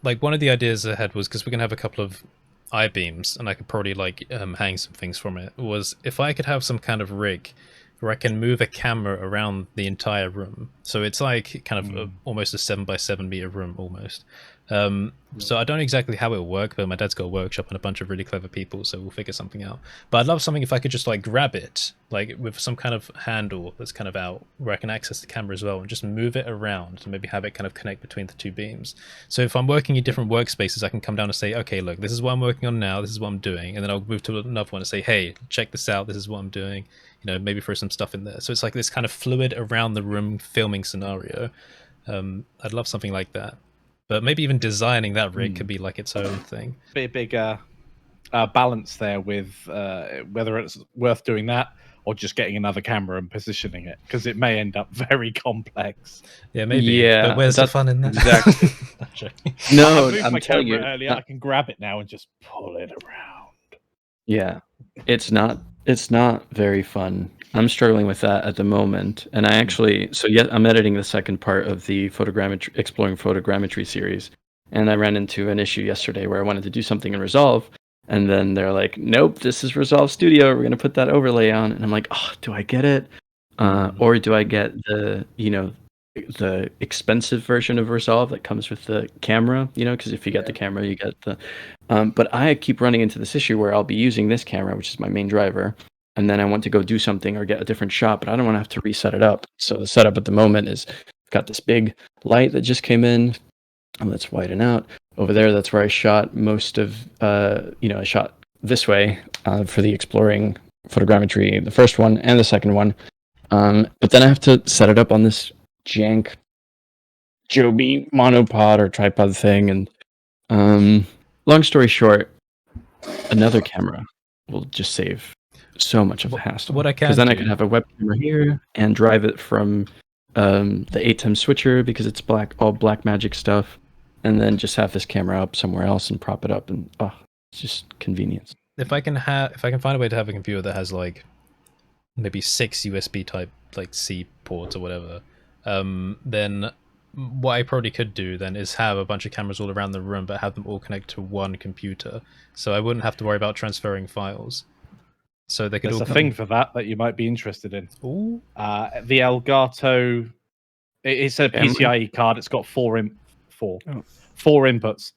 like one of the ideas I had was because we're gonna have a couple of I-beams, and I could probably like hang some things from it. Was if I could have some kind of rig where I can move a camera around the entire room. So it's like kind of almost a 7x7 meter room almost. So I don't know exactly how it'll work, but my dad's got a workshop and a bunch of really clever people, so we'll figure something out. But I'd love something if I could just like grab it, like with some kind of handle that's kind of out where I can access the camera as well, and just move it around and maybe have it kind of connect between the two beams. So if I'm working in different workspaces, I can come down and say, okay, look, this is what I'm working on now, this is what I'm doing, and then I'll move to another one and say, hey, check this out, this is what I'm doing, you know, maybe throw some stuff in there. So it's like this kind of fluid around the room filming scenario. I'd love something like that. But maybe even designing that rig could be like its own thing. Be a big balance there with whether it's worth doing that or just getting another camera and positioning it, because it may end up very complex. Yeah, maybe. Yeah, but where's the fun in that? Exactly. No, I'm telling you, earlier, I can grab it now and just pull it around. Yeah, it's not very fun. I'm struggling with that at the moment, and I actually I'm editing the second part of the exploring photogrammetry series, and I ran into an issue yesterday where I wanted to do something in Resolve, and then they're like, nope, this is Resolve Studio, we're going to put that overlay on, and I'm like, oh, do I get it, or do I get the expensive version of Resolve that comes with the camera, because if you get the camera, you get the but I keep running into this issue where I'll be using this camera, which is my main driver, and then I want to go do something or get a different shot, but I don't want to have to reset it up. So the setup at the moment is I've got this big light that just came in. Let's widen out. Over there, that's where I shot most of, I shot this way for the exploring photogrammetry, the first one and the second one. But then I have to set it up on this jank Joby monopod or tripod thing. And long story short, another camera will just save so much of the hassle. What I can, because then I can have a web camera here and drive it from the 8-10 switcher because it's all black magic stuff, and then just have this camera up somewhere else and prop it up, and it's just convenience. If I can find a way to have a computer that has like maybe 6 USB type like C ports or whatever, then what I probably could do then is have a bunch of cameras all around the room, but have them all connect to one computer, so I wouldn't have to worry about transferring files. So they could. There's a thing for that you might be interested in. Ooh. The Elgato. It's a PCIe card. It's got four inputs,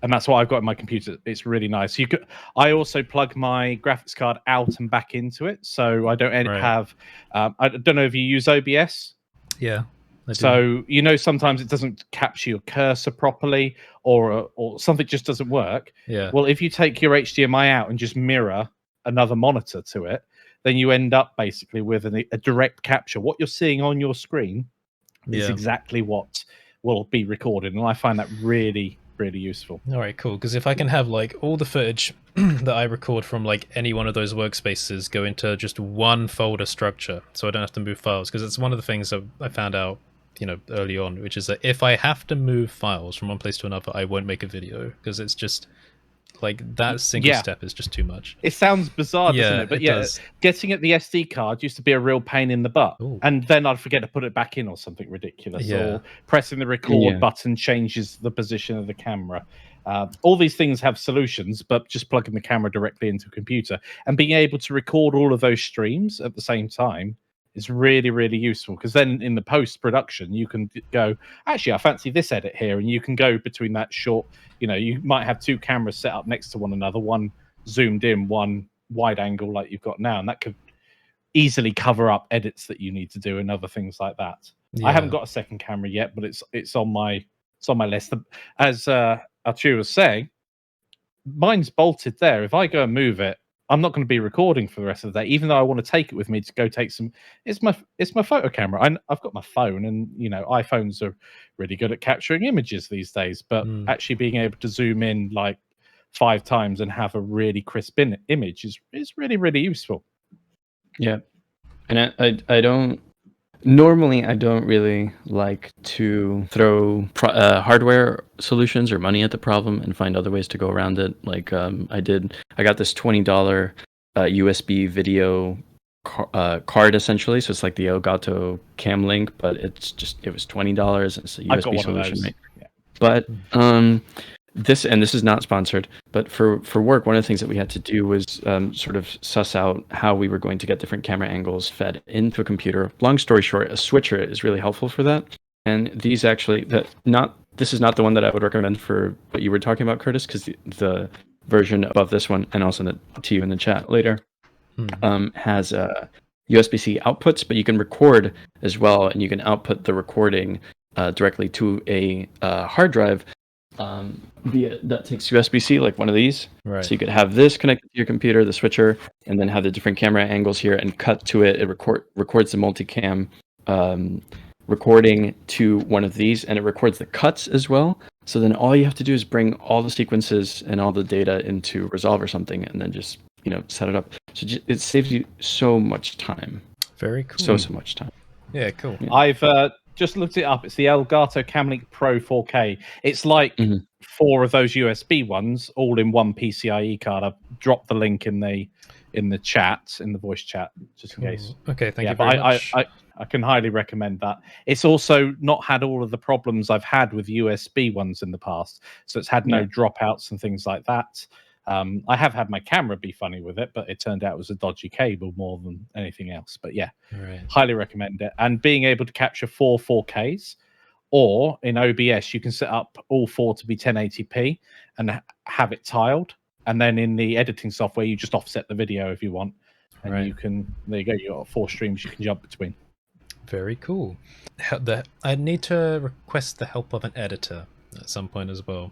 and that's what I've got in my computer. It's really nice. I also plug my graphics card out and back into it, so I don't have. I don't know if you use OBS. Yeah. So sometimes it doesn't capture your cursor properly, or something just doesn't work. Yeah. Well, if you take your HDMI out and just mirror another monitor to it, then you end up basically with a direct capture. What you're seeing on your screen is exactly what will be recorded, and I find that really, really useful. All right, cool. Because if I can have like all the footage that I record from like any one of those workspaces go into just one folder structure, so I don't have to move files, because it's one of the things that I found out early on, which is that if I have to move files from one place to another, I won't make a video, because it's just like that single step is just too much. It sounds bizarre, doesn't it? But getting at the SD card used to be a real pain in the butt. Ooh. And then I'd forget to put it back in or something ridiculous. Or pressing the record button changes the position of the camera. All these things have solutions, but just plugging the camera directly into a computer and being able to record all of those streams at the same time is really, really useful, because then in the post-production you can go, actually, I fancy this edit here, and you can go between that short, you might have 2 cameras set up next to one another, one zoomed in, one wide angle like you've got now, and that could easily cover up edits that you need to do and other things like that. I haven't got a second camera yet, but it's on my list. As Arturo was saying, mine's bolted there. If I go and move it, I'm not going to be recording for the rest of the day, even though I want to take it with me to go take some. It's my photo camera. I've got my phone, and iPhones are really good at capturing images these days. But actually being able to zoom in like 5 times and have a really crisp image is really, really useful. Yeah, and I don't normally really like to throw hardware solutions or money at the problem and find other ways to go around it. Like I got this $20 USB video card essentially, so it's like the Elgato Cam Link, but it was $20. It's a USB solution, right? Yeah. But this is not sponsored, but for work, one of the things that we had to do was sort of suss out how we were going to get different camera angles fed into a computer. Long story short, a switcher is really helpful for that. And these actually, this is not the one that I would recommend for what you were talking about, Curtis, because the version above this one, and also to you in the chat later, has USB-C outputs, but you can record as well, and you can output the recording directly to a hard drive. That takes USB-C, like one of these. Right. So you could have this connected to your computer, the switcher, and then have the different camera angles here and cut to it. It records the multicam recording to one of these, and it records the cuts as well. So then all you have to do is bring all the sequences and all the data into Resolve or something, and then just set it up. So it saves you so much time. Very cool. So much time. Yeah, cool. Yeah. I've just looked it up. It's the Elgato Camlink Pro 4K. It's like 4 of those USB ones, all in one PCIe card. I've dropped the link in the chat, in the voice chat, just in case. Okay, thank you very much. I can highly recommend that. It's also not had all of the problems I've had with USB ones in the past. So it's had no dropouts and things like that. I have had my camera be funny with it, but it turned out it was a dodgy cable more than anything else. But yeah, highly recommend it. And being able to capture 4 4Ks, or in OBS, you can set up all 4 to be 1080p and have it tiled. And then in the editing software, you just offset the video if you want. and you can, there you go, you got 4 streams you can jump between. Very cool. I need to request the help of an editor at some point as well.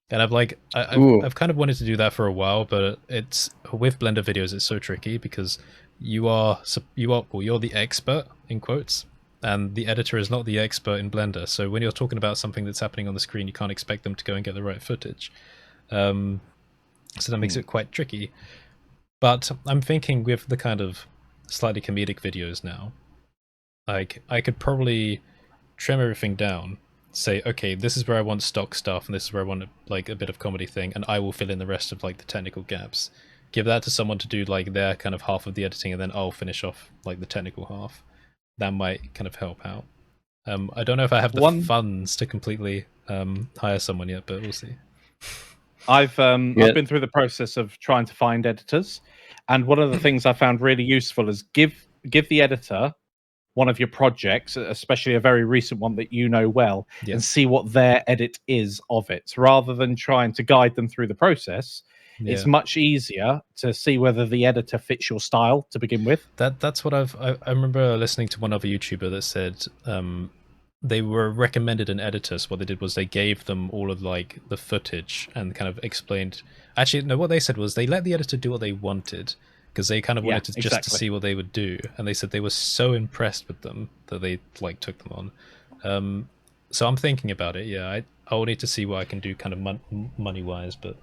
And I've kind of wanted to do that for a while, but it's with Blender videos it's so tricky because you're the expert in quotes, and the editor is not the expert in Blender. So when you're talking about something that's happening on the screen, you can't expect them to go and get the right footage. So that makes it quite tricky. But I'm thinking with the kind of slightly comedic videos now, like I could probably trim everything down, say, okay, this is where I want stock stuff, and this is where I want like a bit of comedy thing, and I will fill in the rest of like the technical gaps. Give that to someone to do like their kind of half of the editing, and then I'll finish off like the technical half. That might kind of help out. I don't know if I have the funds to completely hire someone yet, but we'll see. I've been through the process of trying to find editors, and one of the things I found really useful is give the editor one of your projects, especially a very recent one that you know well, and see what their edit is of it, rather than trying to guide them through the process. It's much easier to see whether the editor fits your style to begin with. That's what I remember listening to one other YouTuber that said they were recommended an editor. So what they did was they gave them all of like the footage and kind of explained. Actually, no, what they said was they let the editor do what they wanted, because they kind of wanted to just to see what they would do, and they said they were so impressed with them that they like took them on. So I'm thinking about it. Yeah, I will need to see what I can do, kind of money wise, but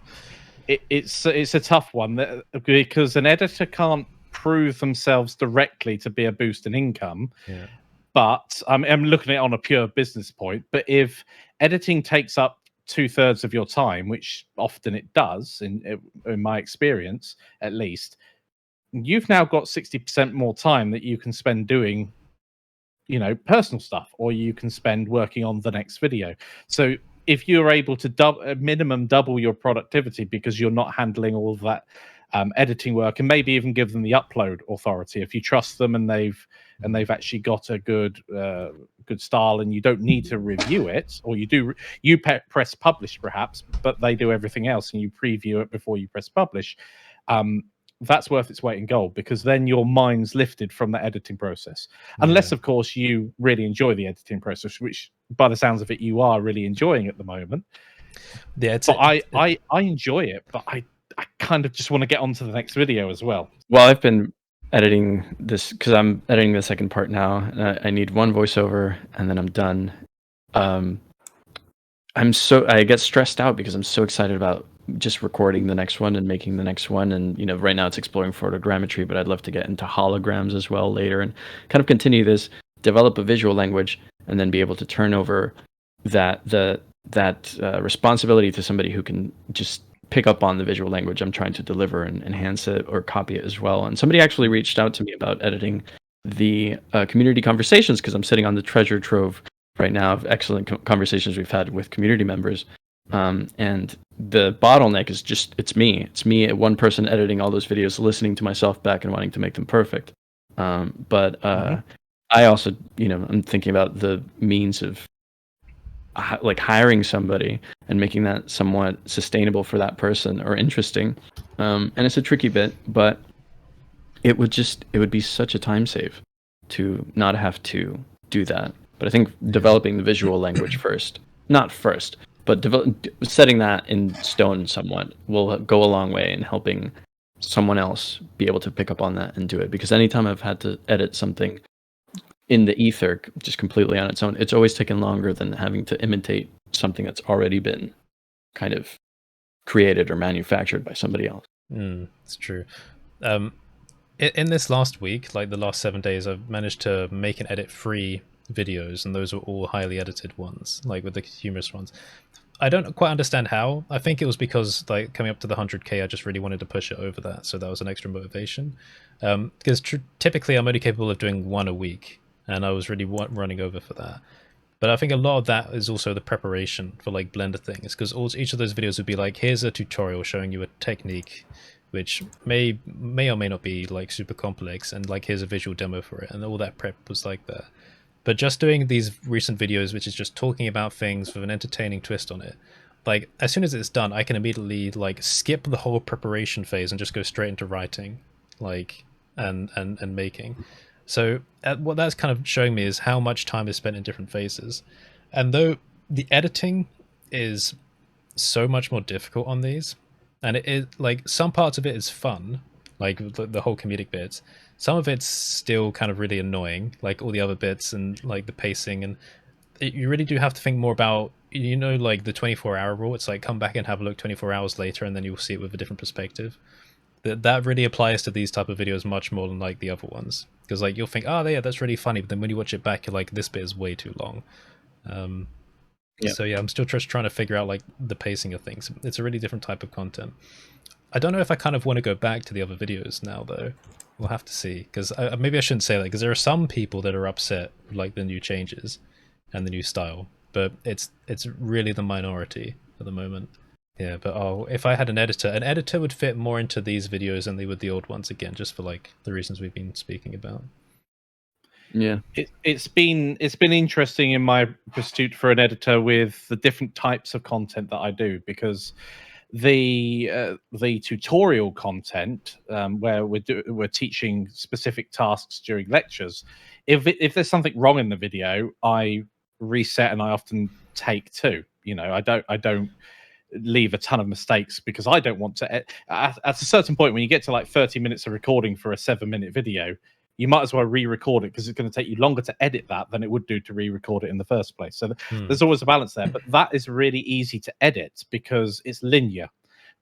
it's a tough one because an editor can't prove themselves directly to be a boost in income. Yeah. But I'm looking at it on a pure business point. But if editing takes up 2/3 of your time, which often it does, in my experience at least, you've now got 60% more time that you can spend doing, personal stuff, or you can spend working on the next video. So if you're able to minimum double your productivity because you're not handling all of that editing work, and maybe even give them the upload authority if you trust them and they've actually got a good style, and you don't need to review it, or you press publish perhaps, but they do everything else and you preview it before you press publish. That's worth its weight in gold, because then your mind's lifted from the editing process. Unless, of course, you really enjoy the editing process, which, by the sounds of it, you are really enjoying at the moment. Yeah, I enjoy it, but I kind of just want to get on to the next video as well. Well, I've been editing this because I'm editing the second part now, and I need one voiceover, and then I'm done. I get stressed out because I'm so excited about just recording the next one and making the next one, and right now it's exploring photogrammetry, but I'd love to get into holograms as well later, and kind of continue this, develop a visual language, and then be able to turn over that responsibility to somebody who can just pick up on the visual language I'm trying to deliver and enhance it or copy it as well. And somebody actually reached out to me about editing the community conversations, because I'm sitting on the treasure trove right now of excellent conversations we've had with community members. And the bottleneck is just, it's me, one person editing all those videos, listening to myself back and wanting to make them perfect. But I also, I'm thinking about the means of like hiring somebody and making that somewhat sustainable for that person or interesting. And it's a tricky bit, but it would be such a time save to not have to do that. But I think developing the visual language but setting that in stone somewhat will go a long way in helping someone else be able to pick up on that and do it. Because anytime I've had to edit something in the ether just completely on its own, it's always taken longer than having to imitate something that's already been kind of created or manufactured by somebody else. It's true. In this last week, like the last 7 days, I've managed to make and edit 3 videos, and those were all highly edited ones, like with the humorous ones. I don't quite understand how. I think it was because like coming up to the 100k, I just really wanted to push it over that, so that was an extra motivation. Because typically I'm only capable of doing 1 a week, and I was really running over for that. But I think a lot of that is also the preparation for like Blender things, because each of those videos would be like, here's a tutorial showing you a technique which may or may not be like super complex, and like here's a visual demo for it, and all that prep was like that. But just doing these recent videos, which is just talking about things with an entertaining twist on it, like as soon as it's done, I can immediately like skip the whole preparation phase and just go straight into writing. Like and making. So what that's kind of showing me is how much time is spent in different phases. And though the editing is so much more difficult on these, and it is like some parts of it is fun, like the whole comedic bits. Some of it's still kind of really annoying, like all the other bits and like the pacing, and you really do have to think more about, you know, like the 24-hour rule. It's like come back and have a look 24 hours later, and then you'll see it with a different perspective. That really applies to these type of videos much more than like the other ones, because like you'll think, oh yeah, that's really funny, but then when you watch it back, you're like, this bit is way too long. So yeah, I'm still just trying to figure out like the pacing of things. It's a really different type of content. I don't know if I kind of want to go back to the other videos now though. We'll have to see, because maybe I shouldn't say that, because there are some people that are upset with like the new changes and the new style, but it's really the minority at the moment. Yeah, but if I had an editor would fit more into these videos than they would the old ones, again, just for like the reasons we've been speaking about. Yeah, it's been interesting in my pursuit for an editor with the different types of content that I do, because the tutorial content where we're teaching specific tasks during lectures, if there's something wrong in the video, I reset and I often take two. You know, I don't leave a ton of mistakes, because I don't want to at a certain point, when you get to like 30 minutes of recording for a 7-minute video, you might as well re-record it, because it's going to take you longer to edit that than it would do to re-record it in the first place. So there's always a balance there, but that is really easy to edit because it's linear.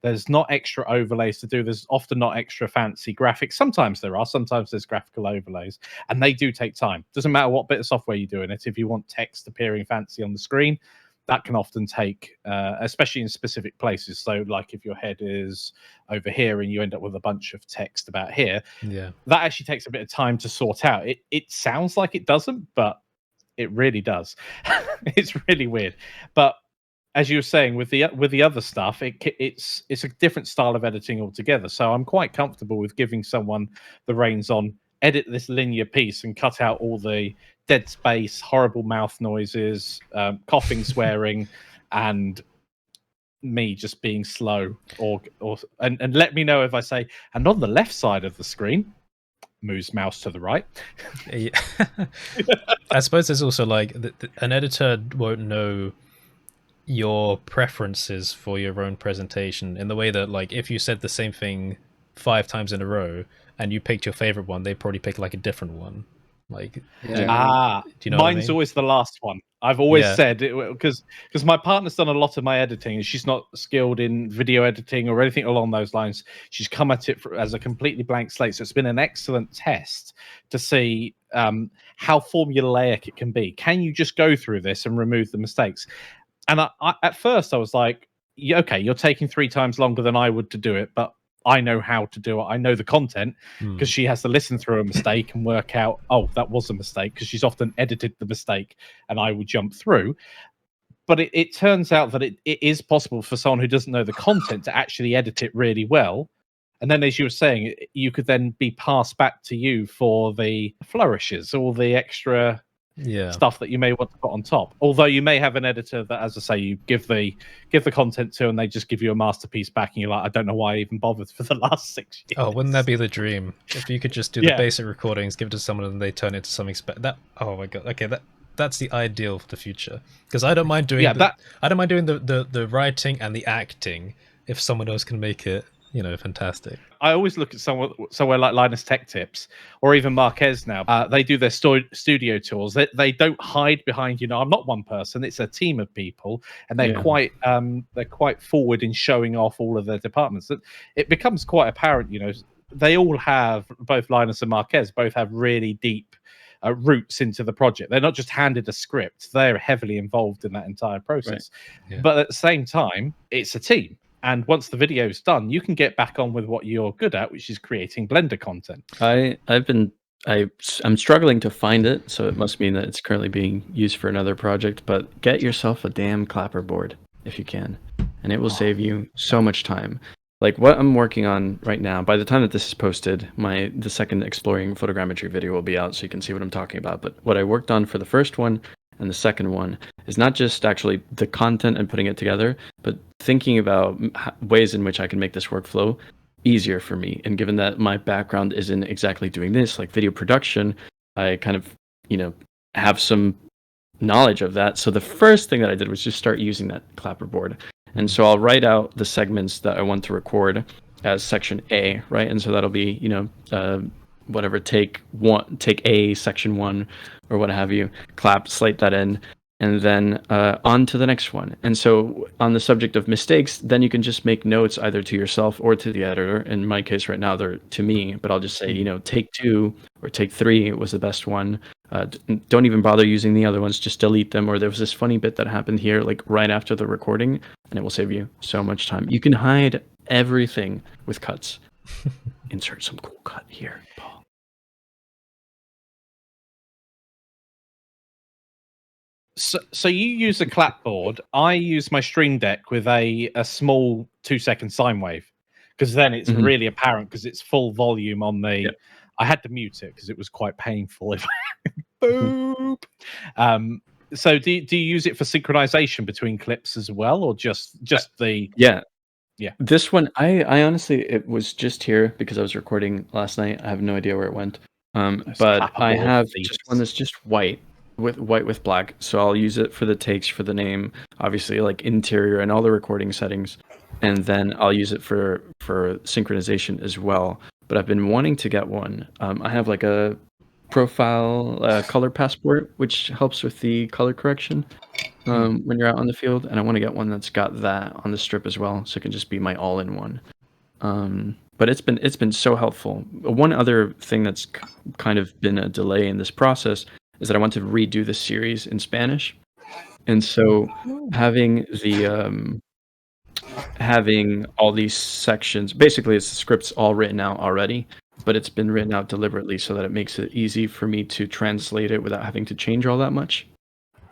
There's not extra overlays to do. There's often not extra fancy graphics. Sometimes there are. Sometimes there's graphical overlays, and they do take time. Doesn't matter what bit of software you do in it. If you want text appearing fancy on the screen, that can often take, especially in specific places. So like if your head is over here and you end up with a bunch of text about here, that actually takes a bit of time to sort out. It sounds like it doesn't, but it really does. It's really weird. But as you were saying, with the other stuff, it's a different style of editing altogether. So I'm quite comfortable with giving someone the reins on, edit this linear piece and cut out all the dead space, horrible mouth noises, coughing, swearing, and me just being slow, and let me know if I say, and on the left side of the screen, moves mouse to the right. Yeah. I suppose there's also like an editor won't know your preferences for your own presentation, in the way that like if you said the same thing 5 times in a row and you picked your favorite one, they probably pick like a different one. Like, do you know mine's always the last one. I've always said it, because my partner's done a lot of my editing, and she's not skilled in video editing or anything along those lines. She's come at it as a completely blank slate. So it's been an excellent test to see how formulaic it can be. Can you just go through this and remove the mistakes? And I at first I was like, yeah, okay, you're taking 3 times longer than I would to do it, but I know how to do it. I know the content, because she has to listen through a mistake and work out, oh, that was a mistake, because she's often edited the mistake and I would jump through. But it turns out that it is possible for someone who doesn't know the content to actually edit it really well. And then, as you were saying, you could then be passed back to you for the flourishes, or the extra stuff that you may want to put on top. Although you may have an editor that, as I say, you give the content to, and they just give you a masterpiece back, and you're like, I don't know why I even bothered for the last 6 years. Oh, wouldn't that be the dream? If you could just do the basic recordings, give it to someone, and they turn it into something that. Oh my god! Okay, that's the ideal for the future. Because I don't mind doing I don't mind doing the writing and the acting if someone else can make it, you know, fantastic. I always look at somewhere like Linus Tech Tips, or even Marquez now. They do their studio tours. They don't hide behind, you know, I'm not one person. It's a team of people, and they're quite forward in showing off all of their departments. It becomes quite apparent, you know. They all have, both Linus and Marquez both have really deep roots into the project. They're not just handed a script. They're heavily involved in that entire process. Right. Yeah. But at the same time, it's a team. And once the video is done, you can get back on with what you're good at, which is creating Blender content. I'm struggling to find it, so it must mean that it's currently being used for another project. But get yourself a damn Clapperboard if you can, and it will save you so much time. Like what I'm working on right now, by the time that this is posted, the second exploring photogrammetry video will be out, so you can see what I'm talking about. But what I worked on for the first one and the second one is not just actually the content and putting it together, but thinking about ways in which I can make this workflow easier for me. And given that my background isn't exactly doing this, like video production, I kind of, have some knowledge of that. So the first thing that I did was just start using that Clapperboard. And so I'll write out the segments that I want to record as section A, right? And so that'll be, whatever, take A, section 1, or what have you, slate that in, and then on to the next one. And so on the subject of mistakes, then you can just make notes either to yourself or to the editor. In my case right now, they're to me, but I'll just say, take 2 or take 3 was the best one. Don't even bother using the other ones, just delete them. Or there was this funny bit that happened here, like right after the recording, and it will save you so much time. You can hide everything with cuts. Insert some cool cut here, Paul. So you use a clapboard. I use my Stream Deck with a small 2-second sine wave, because then it's really apparent because it's full volume on the. Yep. I had to mute it because it was quite painful. Boop. So do you use it for synchronization between clips as well, or just the? Yeah. This one, I honestly, it was just here because I was recording last night. I have no idea where it went. But I have just one that's just white with black. So I'll use it for the takes, for the name, obviously, like interior and all the recording settings, and then I'll use it for synchronization as well. But I've been wanting to get one. I have like a profile color passport, which helps with the color correction when you're out on the field, and I want to get one that's got that on the strip as well, so it can just be my all-in-one. But it's been so helpful. One other thing that's kind of been a delay in this process is that I want to redo the series in Spanish, and so having all these sections, basically it's the scripts all written out already, but it's been written out deliberately so that it makes it easy for me to translate it without having to change all that much.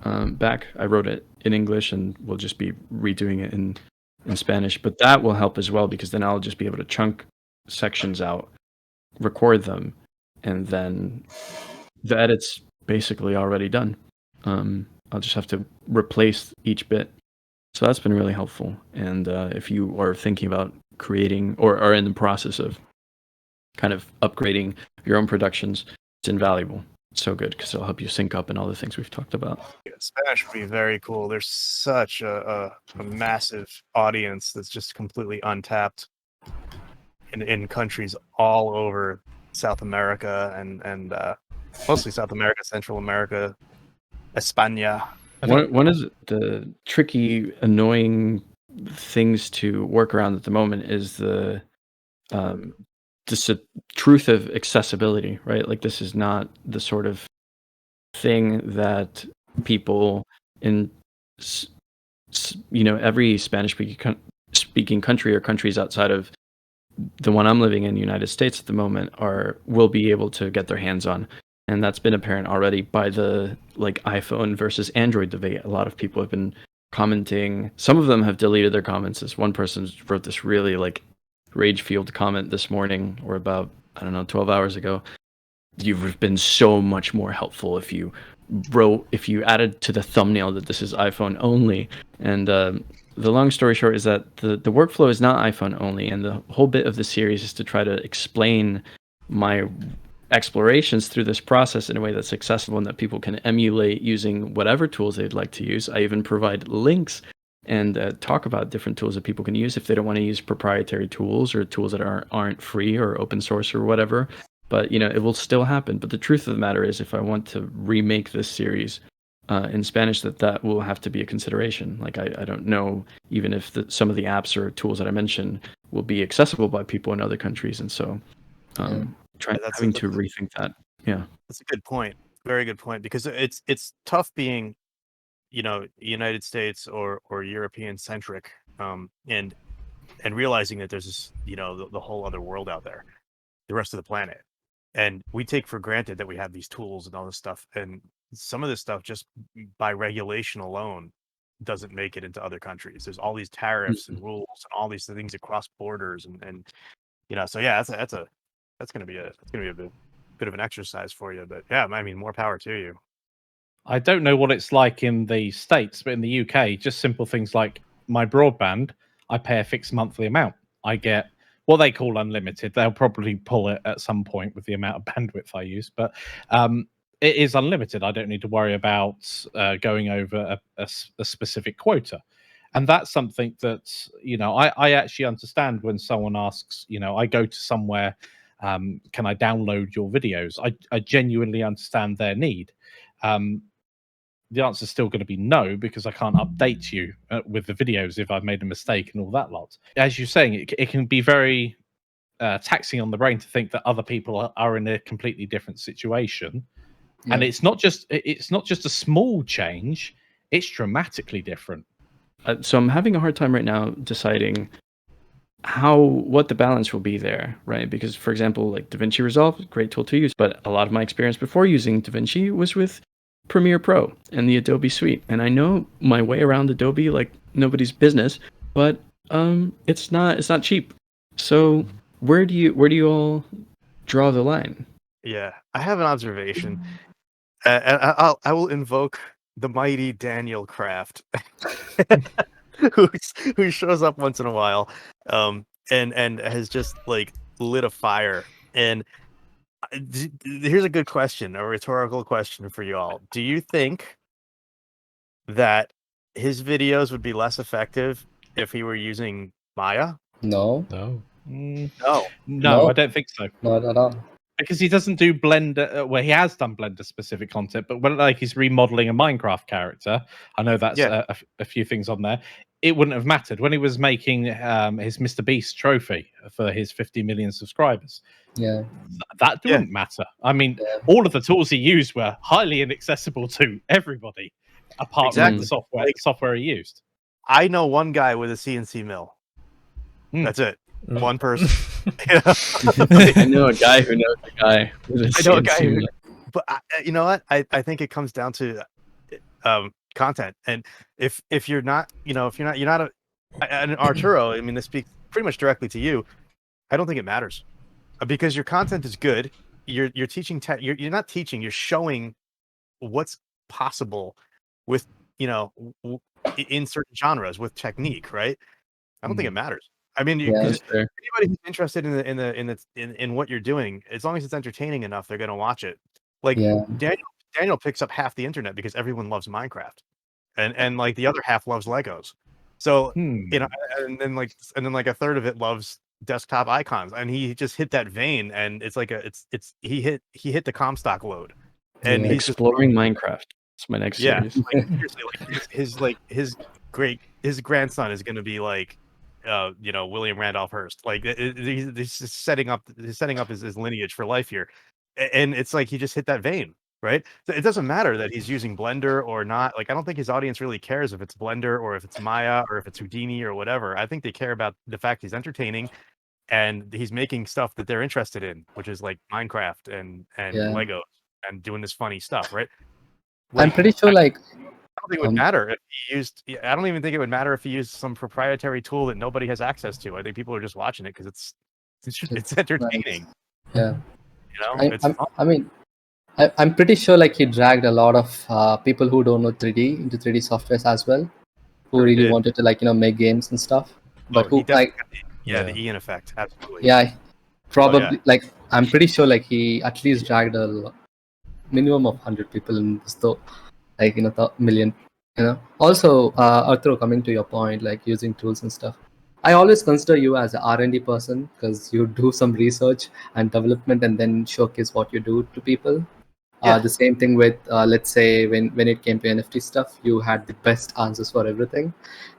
Back, I wrote it in English, and we'll just be redoing it in Spanish. But that will help as well, because then I'll just be able to chunk sections out, record them, and then the edit's basically already done. I'll just have to replace each bit. So that's been really helpful. And if you are thinking about creating or are in the process of kind of upgrading your own productions, it's invaluable. It's so good because it'll help you sync up and all the things we've talked about. Yeah, Spanish would be very cool. There's such a massive audience that's just completely untapped in countries all over South America and mostly South America, Central America, España. One of the tricky, annoying things to work around at the moment is the truth of accessibility, right? Like, this is not the sort of thing that people in every Spanish-speaking country or countries outside of the one I'm living in, the United States at the moment, will be able to get their hands on. And that's been apparent already by the iPhone versus Android debate. A lot of people have been commenting. Some of them have deleted their comments. This one person wrote this really rage-fueled comment this morning, or about 12 hours ago. You've been so much more helpful if you added to the thumbnail that this is iPhone only. And the long story short is that the workflow is not iPhone only, and the whole bit of the series is to try to explain my explorations through this process in a way that's accessible and that people can emulate using whatever tools they'd like to use. I even provide links and talk about different tools that people can use if they don't want to use proprietary tools or tools that aren't free or open source or whatever. But it will still happen. But the truth of the matter is, if I want to remake this series in Spanish, that will have to be a consideration. Like, I don't know even if some of the apps or tools that I mentioned will be accessible by people in other countries, and so having to rethink that. Yeah, that's a good point. Very good point, because it's tough being, United States or European centric, and realizing that there's this, the whole other world out there, the rest of the planet. And we take for granted that we have these tools and all this stuff. And some of this stuff, just by regulation alone, doesn't make it into other countries. There's all these tariffs and rules and all these things across borders. And so yeah, that's going to be a bit of an exercise for you. But yeah, I mean, more power to you. I don't know what it's like in the States, but in the UK, just simple things like my broadband, I pay a fixed monthly amount. I get what they call unlimited. They'll probably pull it at some point with the amount of bandwidth I use, but it is unlimited. I don't need to worry about going over a specific quota. And that's something that, I actually understand when someone asks, I go to somewhere, can I download your videos? I genuinely understand their need. The answer is still going to be no, because I can't update you with the videos if I've made a mistake and all that lot. As you're saying, it can be very taxing on the brain to think that other people are in a completely different situation. Yeah. And it's not just a small change, it's dramatically different. So I'm having a hard time right now deciding what the balance will be there, right? Because, for example, like DaVinci Resolve, great tool to use, but a lot of my experience before using DaVinci was with Premiere Pro and the Adobe Suite, and I know my way around Adobe like nobody's business, but it's not cheap. So where do you all draw the line? Yeah, I have an observation. I will invoke the mighty Daniel Krafft, who shows up once in a while, and has just like lit a fire. And here's a good question, a rhetorical question for you all. Do you think that his videos would be less effective if he were using Maya? No. No, No. I don't think so. Not at all. Because he doesn't do Blender. Well, he has done Blender specific content, but when like he's remodeling a Minecraft character, I know that's a few things on there. It wouldn't have mattered when he was making his Mr. Beast trophy for his 50 million subscribers. Yeah, that wouldn't matter. I mean, all of the tools he used were highly inaccessible to everybody, apart from the software he used. I know one guy with a CNC mill. That's it. One person. I know a guy who knows a guy with a CNC mill. But you know what? I think it comes down to content. And if you're not, you're not an Arturo. I mean, this speaks pretty much directly to you. I don't think it matters, because your content is good. You're teaching. You're not teaching. You're showing what's possible with in certain genres with technique, right? I don't think it matters. I mean, anybody who's interested in what you're doing, as long as it's entertaining enough, they're going to watch it. Like Daniel picks up half the internet because everyone loves Minecraft, and like the other half loves Legos. So and then like a third of it loves desktop icons, and he just hit that vein, and it's like he hit the Comstock load, and he's exploring Minecraft. It's my next series. Seriously, his grandson is going to be like William Randolph Hearst. Like he's just setting up his lineage for life here, and it's like he just hit that vein, right? So it doesn't matter that he's using Blender or not. Like I don't think his audience really cares if it's Blender or if it's Maya or if it's Houdini or whatever. I think they care about the fact he's entertaining and he's making stuff that they're interested in, which is like Minecraft and Legos and doing this funny stuff, right? I'm pretty sure I don't think it would matter if he used. I don't even think it would matter if he used some proprietary tool that nobody has access to. I think people are just watching it because it's entertaining. Nice. Yeah, I'm pretty sure like he dragged a lot of people who don't know 3D into 3D softwares as well, who really wanted to make games and stuff. But who the Ian effect, absolutely. Yeah, probably I'm pretty sure like he at least dragged a minimum of 100 people in this though. Million, Also, Arthur, coming to your point, like using tools and stuff, I always consider you as an R&D person because you do some research and development and then showcase what you do to people. The same thing with, let's say, when it came to NFT stuff, you had the best answers for everything.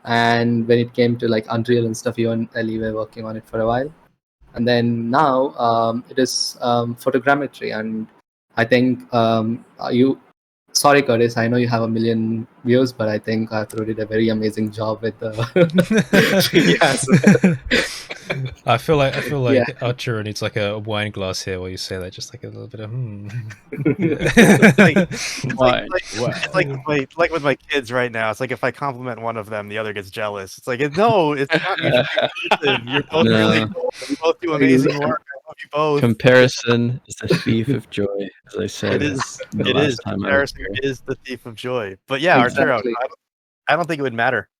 And when it came to like Unreal and stuff, you and Ellie were working on it for a while. And then now it is photogrammetry. And I think Sorry, Curtis. I know you have 1 million views, but I think Arthur did a very amazing job with the. I feel like Arthur needs like a wine glass here, where you say that, just like a little bit of like with my kids right now. It's like if I compliment one of them, the other gets jealous. It's like it's not mutually. You're both really cool. You both do amazing work. You both. Comparison is the thief of joy, as I said. It is. Comparison is the thief of joy. But yeah, exactly. Arturo, I don't think it would matter.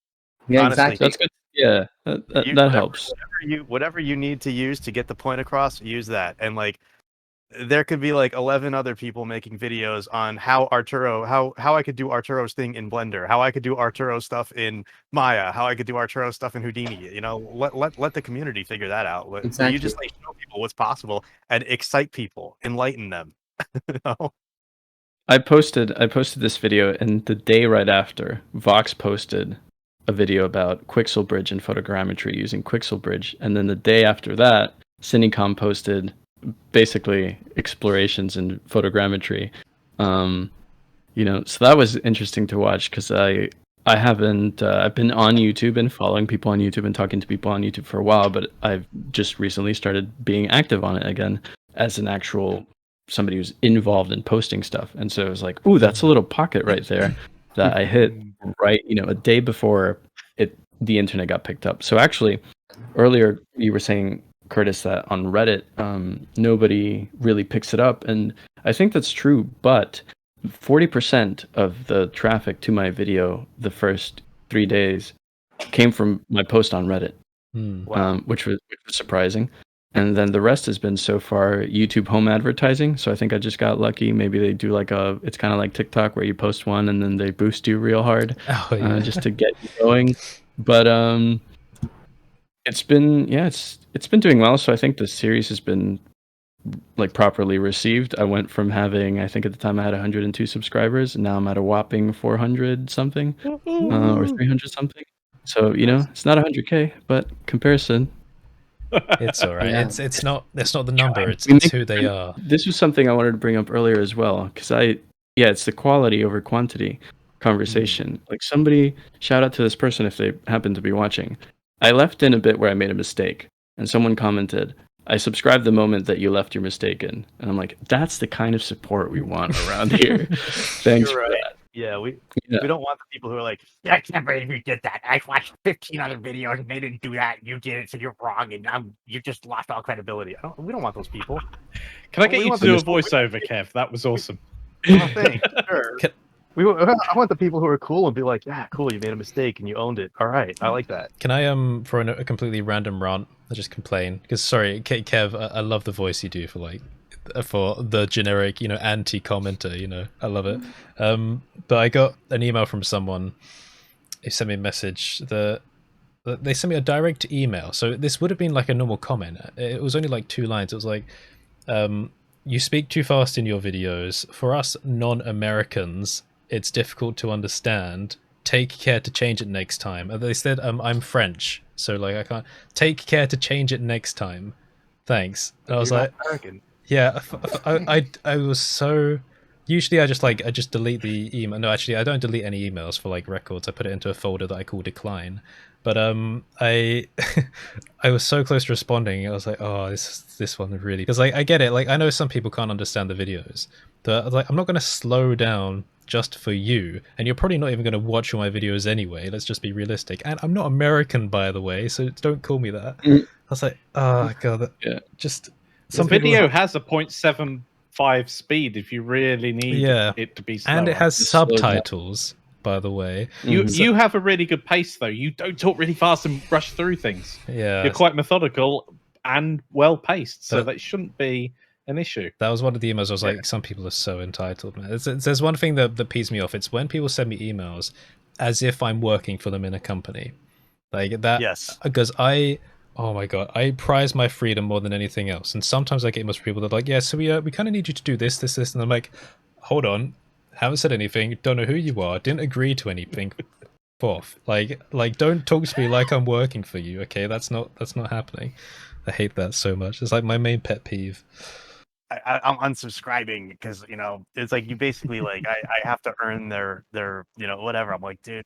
Yeah, honestly. exactly. That's good. Yeah, that helps. Whatever you need to use to get the point across, use that. And like, there could be like 11 other people making videos on how I could do Arturo's thing in Blender, how I could do Arturo stuff in Maya, how I could do Arturo stuff in Houdini. You know, let the community figure that out. Exactly. You just like show people what's possible and excite people, enlighten them. You know? I posted this video, and the day right after, Vox posted a video about Quixel Bridge and photogrammetry using Quixel Bridge, and then the day after that, Cinecom posted basically explorations in photogrammetry. You know, so that was interesting to watch because I haven't I've been on YouTube and following people on YouTube and talking to people on YouTube for a while, but I've just recently started being active on it again as an actual somebody who's involved in posting stuff. And so it was like, ooh, that's a little pocket right there that I hit right, you know, a day before the internet got picked up. So actually, earlier you were saying, Curtis, that on Reddit, nobody really picks it up. And I think that's true, but 40% of the traffic to my video the first 3 days came from my post on Reddit, which was surprising. And then the rest has been so far YouTube home advertising. So I think I just got lucky. Maybe they do like it's kind of like TikTok where you post one and then they boost you real hard just to get you going. But it's been doing well. So I think the series has been like properly received. I went from having, I think at the time I had 102 subscribers, and now I'm at a whopping 400 something or 300 something. So, you know, it's not 100K, but comparison. It's all right. Yeah. It's not the number. It's who they are. This was something I wanted to bring up earlier as well, because it's the quality over quantity conversation. Like, somebody, shout out to this person if they happen to be watching. I left in a bit where I made a mistake, and someone commented, "I subscribed the moment that you left your mistake in." And I'm like, that's the kind of support we want around here. Thanks for that. Yeah, we don't want the people who are like, "Yeah, I can't believe you did that. I watched 15 other videos and they didn't do that. You did it, so you're wrong, and you just lost all credibility." We don't want those people. Can I get you to do a voiceover, Kev? That was awesome. Oh, thanks. Sure. I want the people who are cool and be like, "Yeah, cool, you made a mistake and you owned it. All right, I like that." Can I for a completely random rant? I just complain because sorry, Kev, I love the voice you do for the generic, you know, anti-commenter, you know, I love it. But I got an email from someone who sent me a message they sent me a direct email. So this would have been like a normal comment. It was only like 2 lines. It was like, "You speak too fast in your videos. For us non-Americans, it's difficult to understand. Take care to change it next time." And they said, I'm French, so like I can't. Take care to change it next time. Thanks. And I was like, American. Yeah, I was so. Usually I just delete the email. No, actually I don't delete any emails for like records. I put it into a folder that I call decline. But I I was so close to responding. I was like, oh, this one really, because like I get it. Like I know some people can't understand the videos. But like I'm not going to slow down just for you, and you're probably not even going to watch all my videos anyway. Let's just be realistic. And I'm not American, by the way, so don't call me that. I was like, oh god, just. Some video has a 0.75 speed if you really need it to be slower. And it has subtitles, by the way. You have a really good pace, though. You don't talk really fast and rush through things. Yeah. You're quite methodical and well-paced, so that shouldn't be an issue. That was one of the emails. I was like, some people are so entitled, man. There's one thing that pees me off. It's when people send me emails as if I'm working for them in a company. Like that. Yes. Because oh my god, I prize my freedom more than anything else. And sometimes I get most people that are like, yeah, so we kind of need you to do this. And I'm like, hold on, haven't said anything, don't know who you are, didn't agree to anything. Off. Like don't talk to me like I'm working for you, okay? That's not happening. I hate that so much. It's like my main pet peeve. I'm unsubscribing because, you know, it's like you basically like I have to earn their you know, whatever. I'm like, dude,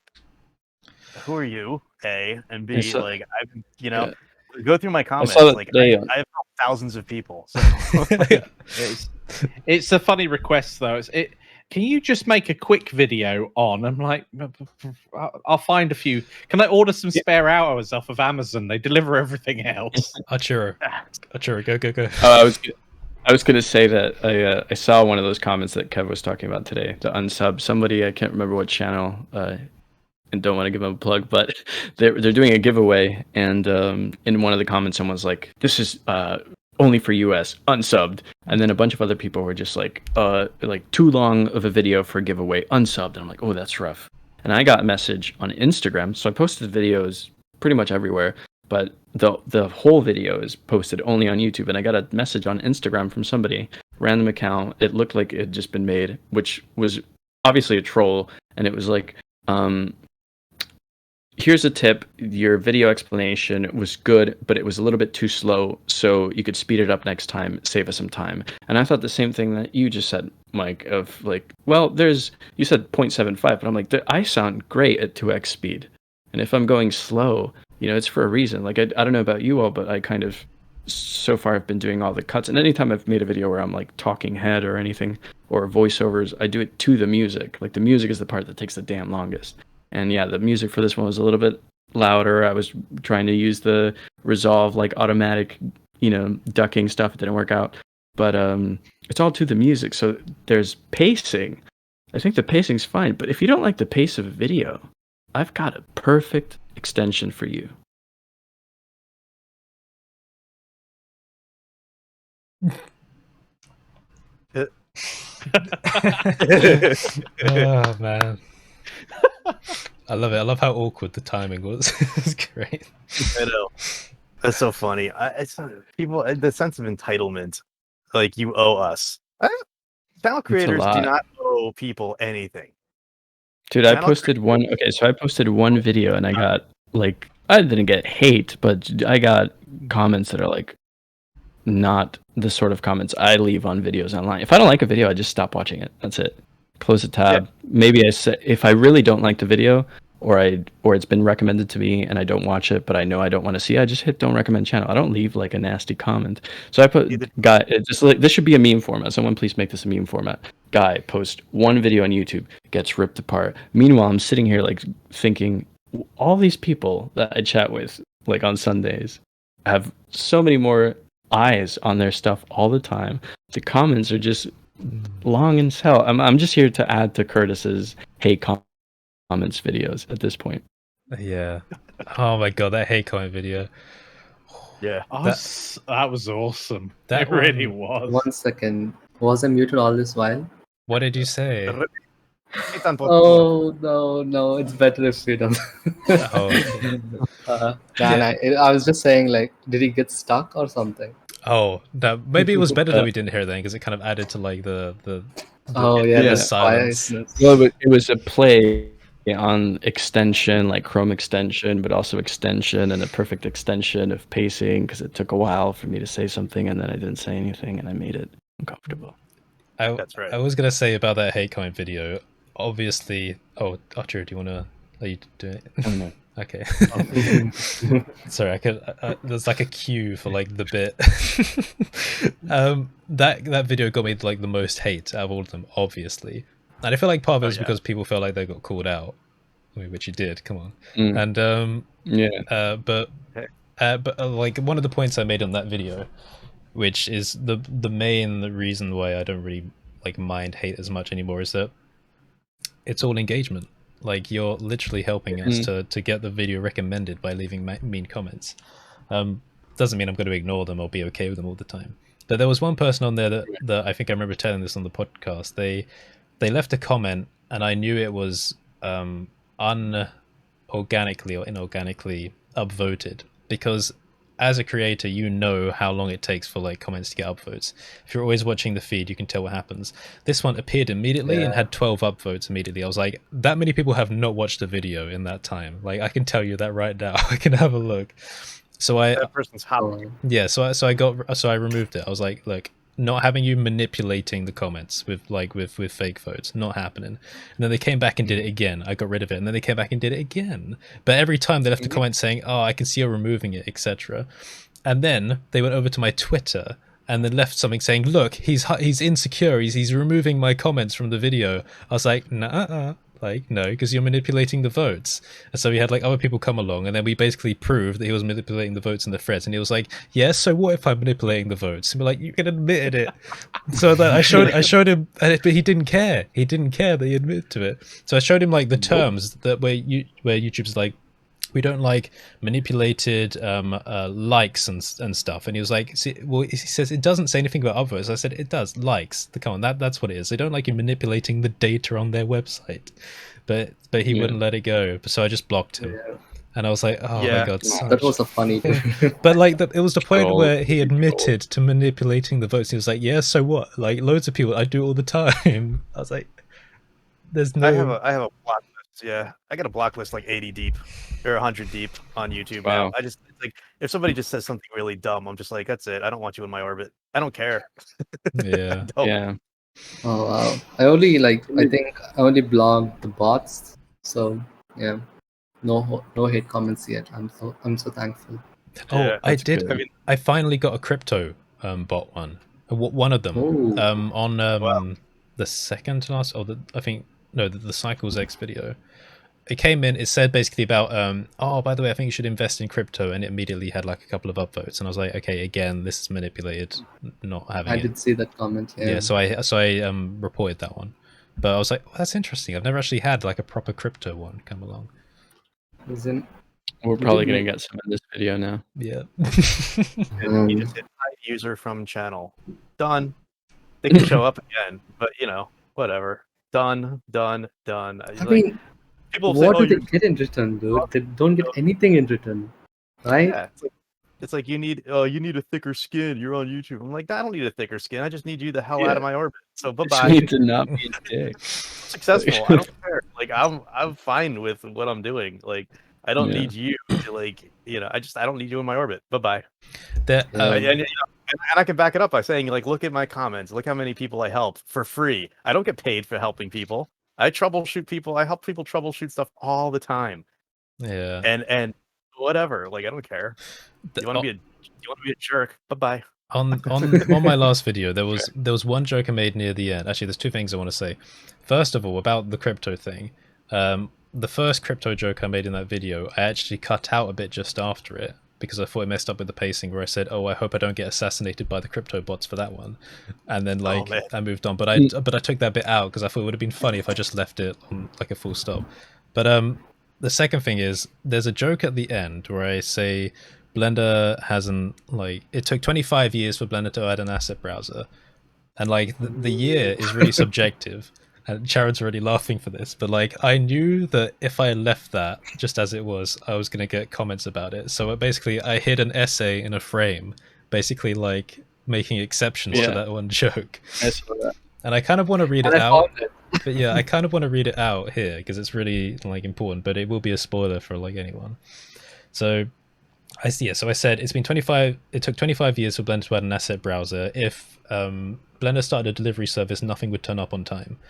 who are you? A and B, so, like I've go through my comments. Like I have thousands of people. So. It's a funny request though. Can you just make a quick video on? I'm like, I'll find a few. Can I order some spare hours off of Amazon? They deliver everything else. Arturo, go. I was gonna say that I saw one of those comments that Kev was talking about today. The unsub somebody, I can't remember what channel and don't want to give them a plug, but they're doing a giveaway, and in one of the comments, someone's like, "This is only for US, unsubbed," and then a bunch of other people were just like too long of a video for a giveaway, unsubbed, and I'm like, oh, that's rough. And I got a message on Instagram, so I posted videos pretty much everywhere, but the whole video is posted only on YouTube, and I got a message on Instagram from somebody, random account. It looked like it had just been made, which was obviously a troll, and it was like, here's a tip, your video explanation was good, but it was a little bit too slow, so you could speed it up next time, save us some time. And I thought the same thing that you just said, Mike, of like, well, you said 0.75, but I'm like, I sound great at 2x speed. And if I'm going slow, it's for a reason. Like, I don't know about you all, but I kind of, so far I've been doing all the cuts. And anytime I've made a video where I'm like talking head or anything, or voiceovers, I do it to the music. Like, the music is the part that takes the damn longest. And yeah, the music for this one was a little bit louder. I was trying to use the Resolve, like, automatic, ducking stuff. It didn't work out. But it's all to the music. So there's pacing. I think the pacing's fine. But if you don't like the pace of a video, I've got a perfect extension for you. Oh, man. I love it. I love how awkward the timing was. It's great. I know. That's so funny. It's people, the sense of entitlement, like, you owe us. Channel creators do not owe people anything. Dude, I posted one. Okay, so I posted one video, and I got, like, I didn't get hate, but I got comments that are like not the sort of comments I leave on videos online. If I don't like a video, I just stop watching it. That's it. Close the tab. Yeah. Maybe I say, if I really don't like the video, or it's been recommended to me and I don't watch it, but I know I don't want to see it, I just hit don't recommend channel. I don't leave like a nasty comment. So I put guy, it's just like, this should be a meme format. Someone please make this a meme format. Guy post one video on YouTube, gets ripped apart. Meanwhile, I'm sitting here like thinking, all these people that I chat with like on Sundays have so many more eyes on their stuff all the time. The comments are just long as hell. I'm just here to add to Curtis's hate comments videos at this point. Yeah. Oh my god, that hate comment video. Yeah. That was awesome. That really was. 1 second. Was I muted all this while? What did you say? Oh no, it's better if we don't. I was just saying, like, did he get stuck or something? Oh, that maybe it was better that we didn't hear that because it kind of added to like the silence. Well, but it was a play on extension, like Chrome extension, but also extension and a perfect extension of pacing because it took a while for me to say something and then I didn't say anything and I made it uncomfortable. That's right. I was gonna say about that hate comment video. Obviously, Archer, do you want to let you do it? Oh, no. Okay. Sorry, there's like a cue for like the bit. That video got me like the most hate out of all of them, obviously, and I feel like part of it was because people felt like they got called out, which you did. Come on, and but like one of the points I made on that video, which is the main reason why I don't really like mind hate as much anymore, is that it's all engagement. Like, you're literally helping us to get the video recommended by leaving mean comments. Doesn't mean I'm going to ignore them or be okay with them all the time. But there was one person on there that I think I remember telling this on the podcast. They left a comment, and I knew it was unorganically or inorganically upvoted, because as a creator, you know how long it takes for like comments to get upvotes. If you're always watching the feed, you can tell what happens. This one appeared immediately and had 12 upvotes immediately. I was like, that many people have not watched the video in that time. Like, I can tell you that right now. I can have a look. So that person's happy. Yeah. So I removed it. I was like, look, not having you manipulating the comments with fake votes, not happening. And then they came back and did it again. I got rid of it, and then they came back and did it again. But every time they left a comment saying, "Oh, I can see you're removing it," etc. And then they went over to my Twitter and then left something saying, "Look, he's insecure. He's removing my comments from the video." I was like, "Nah, Like, no, because you're manipulating the votes. And so we had like other people come along, and then we basically proved that he was manipulating the votes in the threads. And he was like, "Yes, so what if I'm manipulating the votes?" And we're like, "You can admit it." So that I showed him, but he didn't care. He didn't care that he admitted to it. So I showed him like the terms that where YouTube's like, we don't like manipulated likes and stuff. And he was like, see, well, he says it doesn't say anything about upvotes. I said it does. Likes. Come on, that's what it is. They don't like you manipulating the data on their website. But he wouldn't let it go. So I just blocked him. Yeah. And I was like, oh my god, that was a funny. But like, it was the point where he admitted to manipulating the votes. He was like, yeah, so what? Like, loads of people, I do all the time. I was like, there's no. I have a block list. Yeah, I got a block list like 80 deep or 100 deep on YouTube. Wow. Now. I just like if somebody just says something really dumb, I'm just like, that's it. I don't want you in my orbit. I don't care. Yeah. Yeah. Oh wow! I think I only blocked the bots. So yeah, no hate comments yet. I'm so thankful. Oh, yeah, I did. Good. I finally got a crypto bot one. One of them. On the second to last, the Cycles X video. It came in, it said basically about, oh, by the way, I think you should invest in crypto, and it immediately had like a couple of upvotes, and I was like, okay, again, this is manipulated, not having it. I did see that comment, yeah. Yeah, so I reported that one. But I was like, well, that's interesting. I've never actually had like a proper crypto one come along. We're probably going to get some in this video now. Yeah. You just hit user from channel. Done. They can show up again, but whatever. Done. I mean, people what do they get in return, dude? They don't get anything in return, right? Yeah, it's like you need a thicker skin. You're on YouTube. I'm like, I don't need a thicker skin. I just need you the hell out of my orbit. So bye bye. You need to not be a dick. Successful. I don't care. Like I'm fine with what I'm doing. Like I don't need you to I don't need you in my orbit. Bye bye. And I can back it up by saying, like, look at my comments. Look how many people I help for free. I don't get paid for helping people. I troubleshoot people. I help people troubleshoot stuff all the time. Yeah. And whatever. Like, I don't care. You want to be a jerk? Bye bye. On my last video, there was one joke I made near the end. Actually, there's two things I want to say. First of all, about the crypto thing. The first crypto joke I made in that video, I actually cut out a bit just after it, because I thought it messed up with the pacing, where I said, "Oh, I hope I don't get assassinated by the crypto bots for that one," and then I moved on. But I took that bit out because I thought it would have been funny if I just left it on like a full stop. But the second thing is, there's a joke at the end where I say Blender hasn't it took 25 years for Blender to add an asset browser, and the year is really subjective. And Sharon's already laughing for this, but I knew that if I left that just as it was, I was going to get comments about it. So basically, I hid an essay in a frame, basically making exceptions to that one joke. I saw that. And I kind of want to read it out. But yeah, I kind of want to read it out here because it's really important, but it will be a spoiler for anyone. So I said it took 25 years for Blender to add an asset browser. If Blender started a delivery service, nothing would turn up on time.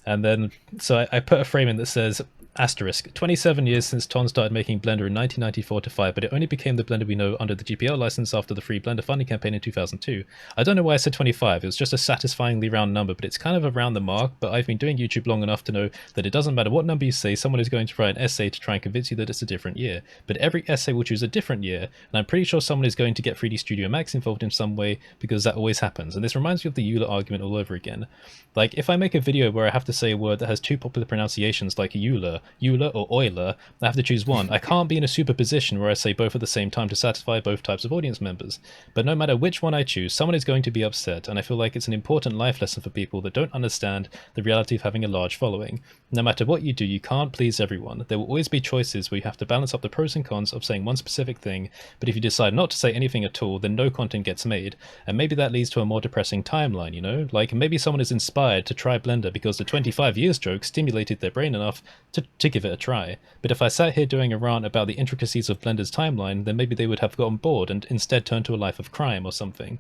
And then, so I put a frame in that says, asterisk, 27 years since Ton started making Blender in 1994 to 5, but it only became the Blender we know under the GPL license after the free Blender funding campaign in 2002. I don't know why I said 25, it was just a satisfyingly round number, but it's kind of around the mark. But I've been doing YouTube long enough to know that it doesn't matter what number you say, someone is going to write an essay to try and convince you that it's a different year. But every essay will choose a different year, and I'm pretty sure someone is going to get 3D Studio Max involved in some way, because that always happens. And this reminds me of the Euler argument all over again. If I make a video where I have to say a word that has two popular pronunciations like Euler, or Euler, I have to choose one. I can't be in a superposition where I say both at the same time to satisfy both types of audience members. But no matter which one I choose, someone is going to be upset, and I feel like it's an important life lesson for people that don't understand the reality of having a large following. No matter what you do, you can't please everyone. There will always be choices where you have to balance up the pros and cons of saying one specific thing, but if you decide not to say anything at all, then no content gets made. And maybe that leads to a more depressing timeline, maybe someone is inspired to try Blender because the 25 years joke stimulated their brain enough to give it a try. But if I sat here doing a rant about the intricacies of Blender's timeline, then maybe they would have gotten bored and instead turned to a life of crime or something.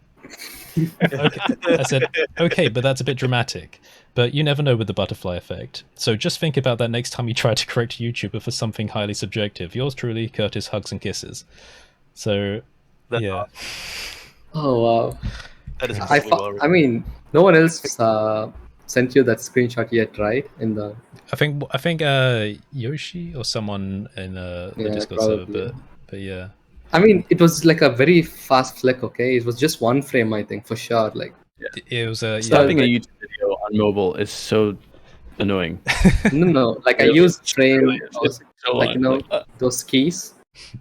Okay. I said, okay, but that's a bit dramatic. But you never know with the butterfly effect. So just think about that next time you try to correct a YouTuber for something highly subjective. Yours truly, Curtis, hugs and kisses. So, yeah. Oh, wow. That is I mean, no one else sent you that screenshot yet, right? In the I think Yoshi or someone in the Discord probably. server, but yeah. I mean, it was like a very fast flick. Okay, it was just one frame, I think, for sure. Like it was stopping a YouTube video on mobile is so annoying. No, like really, I use frame, really so like those keys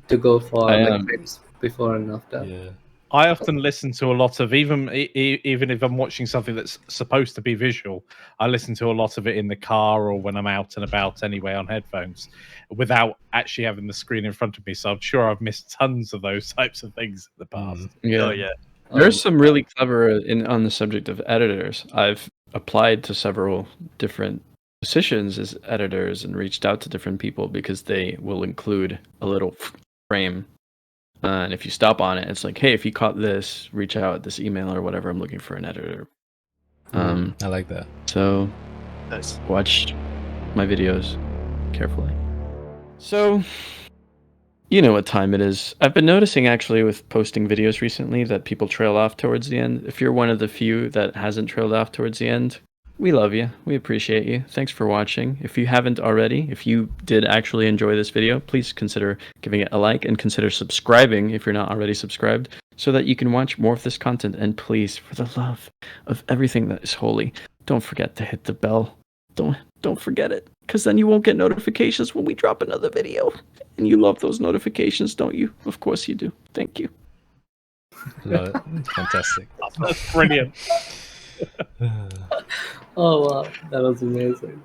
to go for like frames before and after. Yeah. I often listen to a lot of even if I'm watching something that's supposed to be visual, I listen to a lot of it in the car or when I'm out and about anyway on headphones, without actually having the screen in front of me. So I'm sure I've missed tons of those types of things in the past. Yeah. Oh yeah. There's some really clever on the subject of editors. I've applied to several different positions as editors and reached out to different people because they will include a little frame. And if you stop on it, it's like, hey, if you caught this, reach out at this email or whatever. I'm looking for an editor. I like that. So, nice. Watch my videos carefully. So, you know what time it is. I've been noticing actually with posting videos recently that people trail off towards the end. If you're one of the few that hasn't trailed off towards the end, we love you. We appreciate you. Thanks for watching. If you haven't already, if you did actually enjoy this video, please consider giving it a like and consider subscribing if you're not already subscribed so that you can watch more of this content. And please, for the love of everything that is holy, don't forget to hit the bell. Don't forget it, because then you won't get notifications when we drop another video. And you love those notifications, don't you? Of course you do. Thank you. Love it. Fantastic. That's brilliant. Oh wow, that was amazing.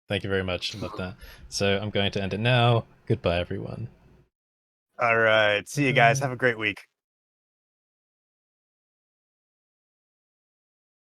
Thank you very much. Love that. So I'm going to end it now. Goodbye, everyone. All right. See you guys. Have a great week.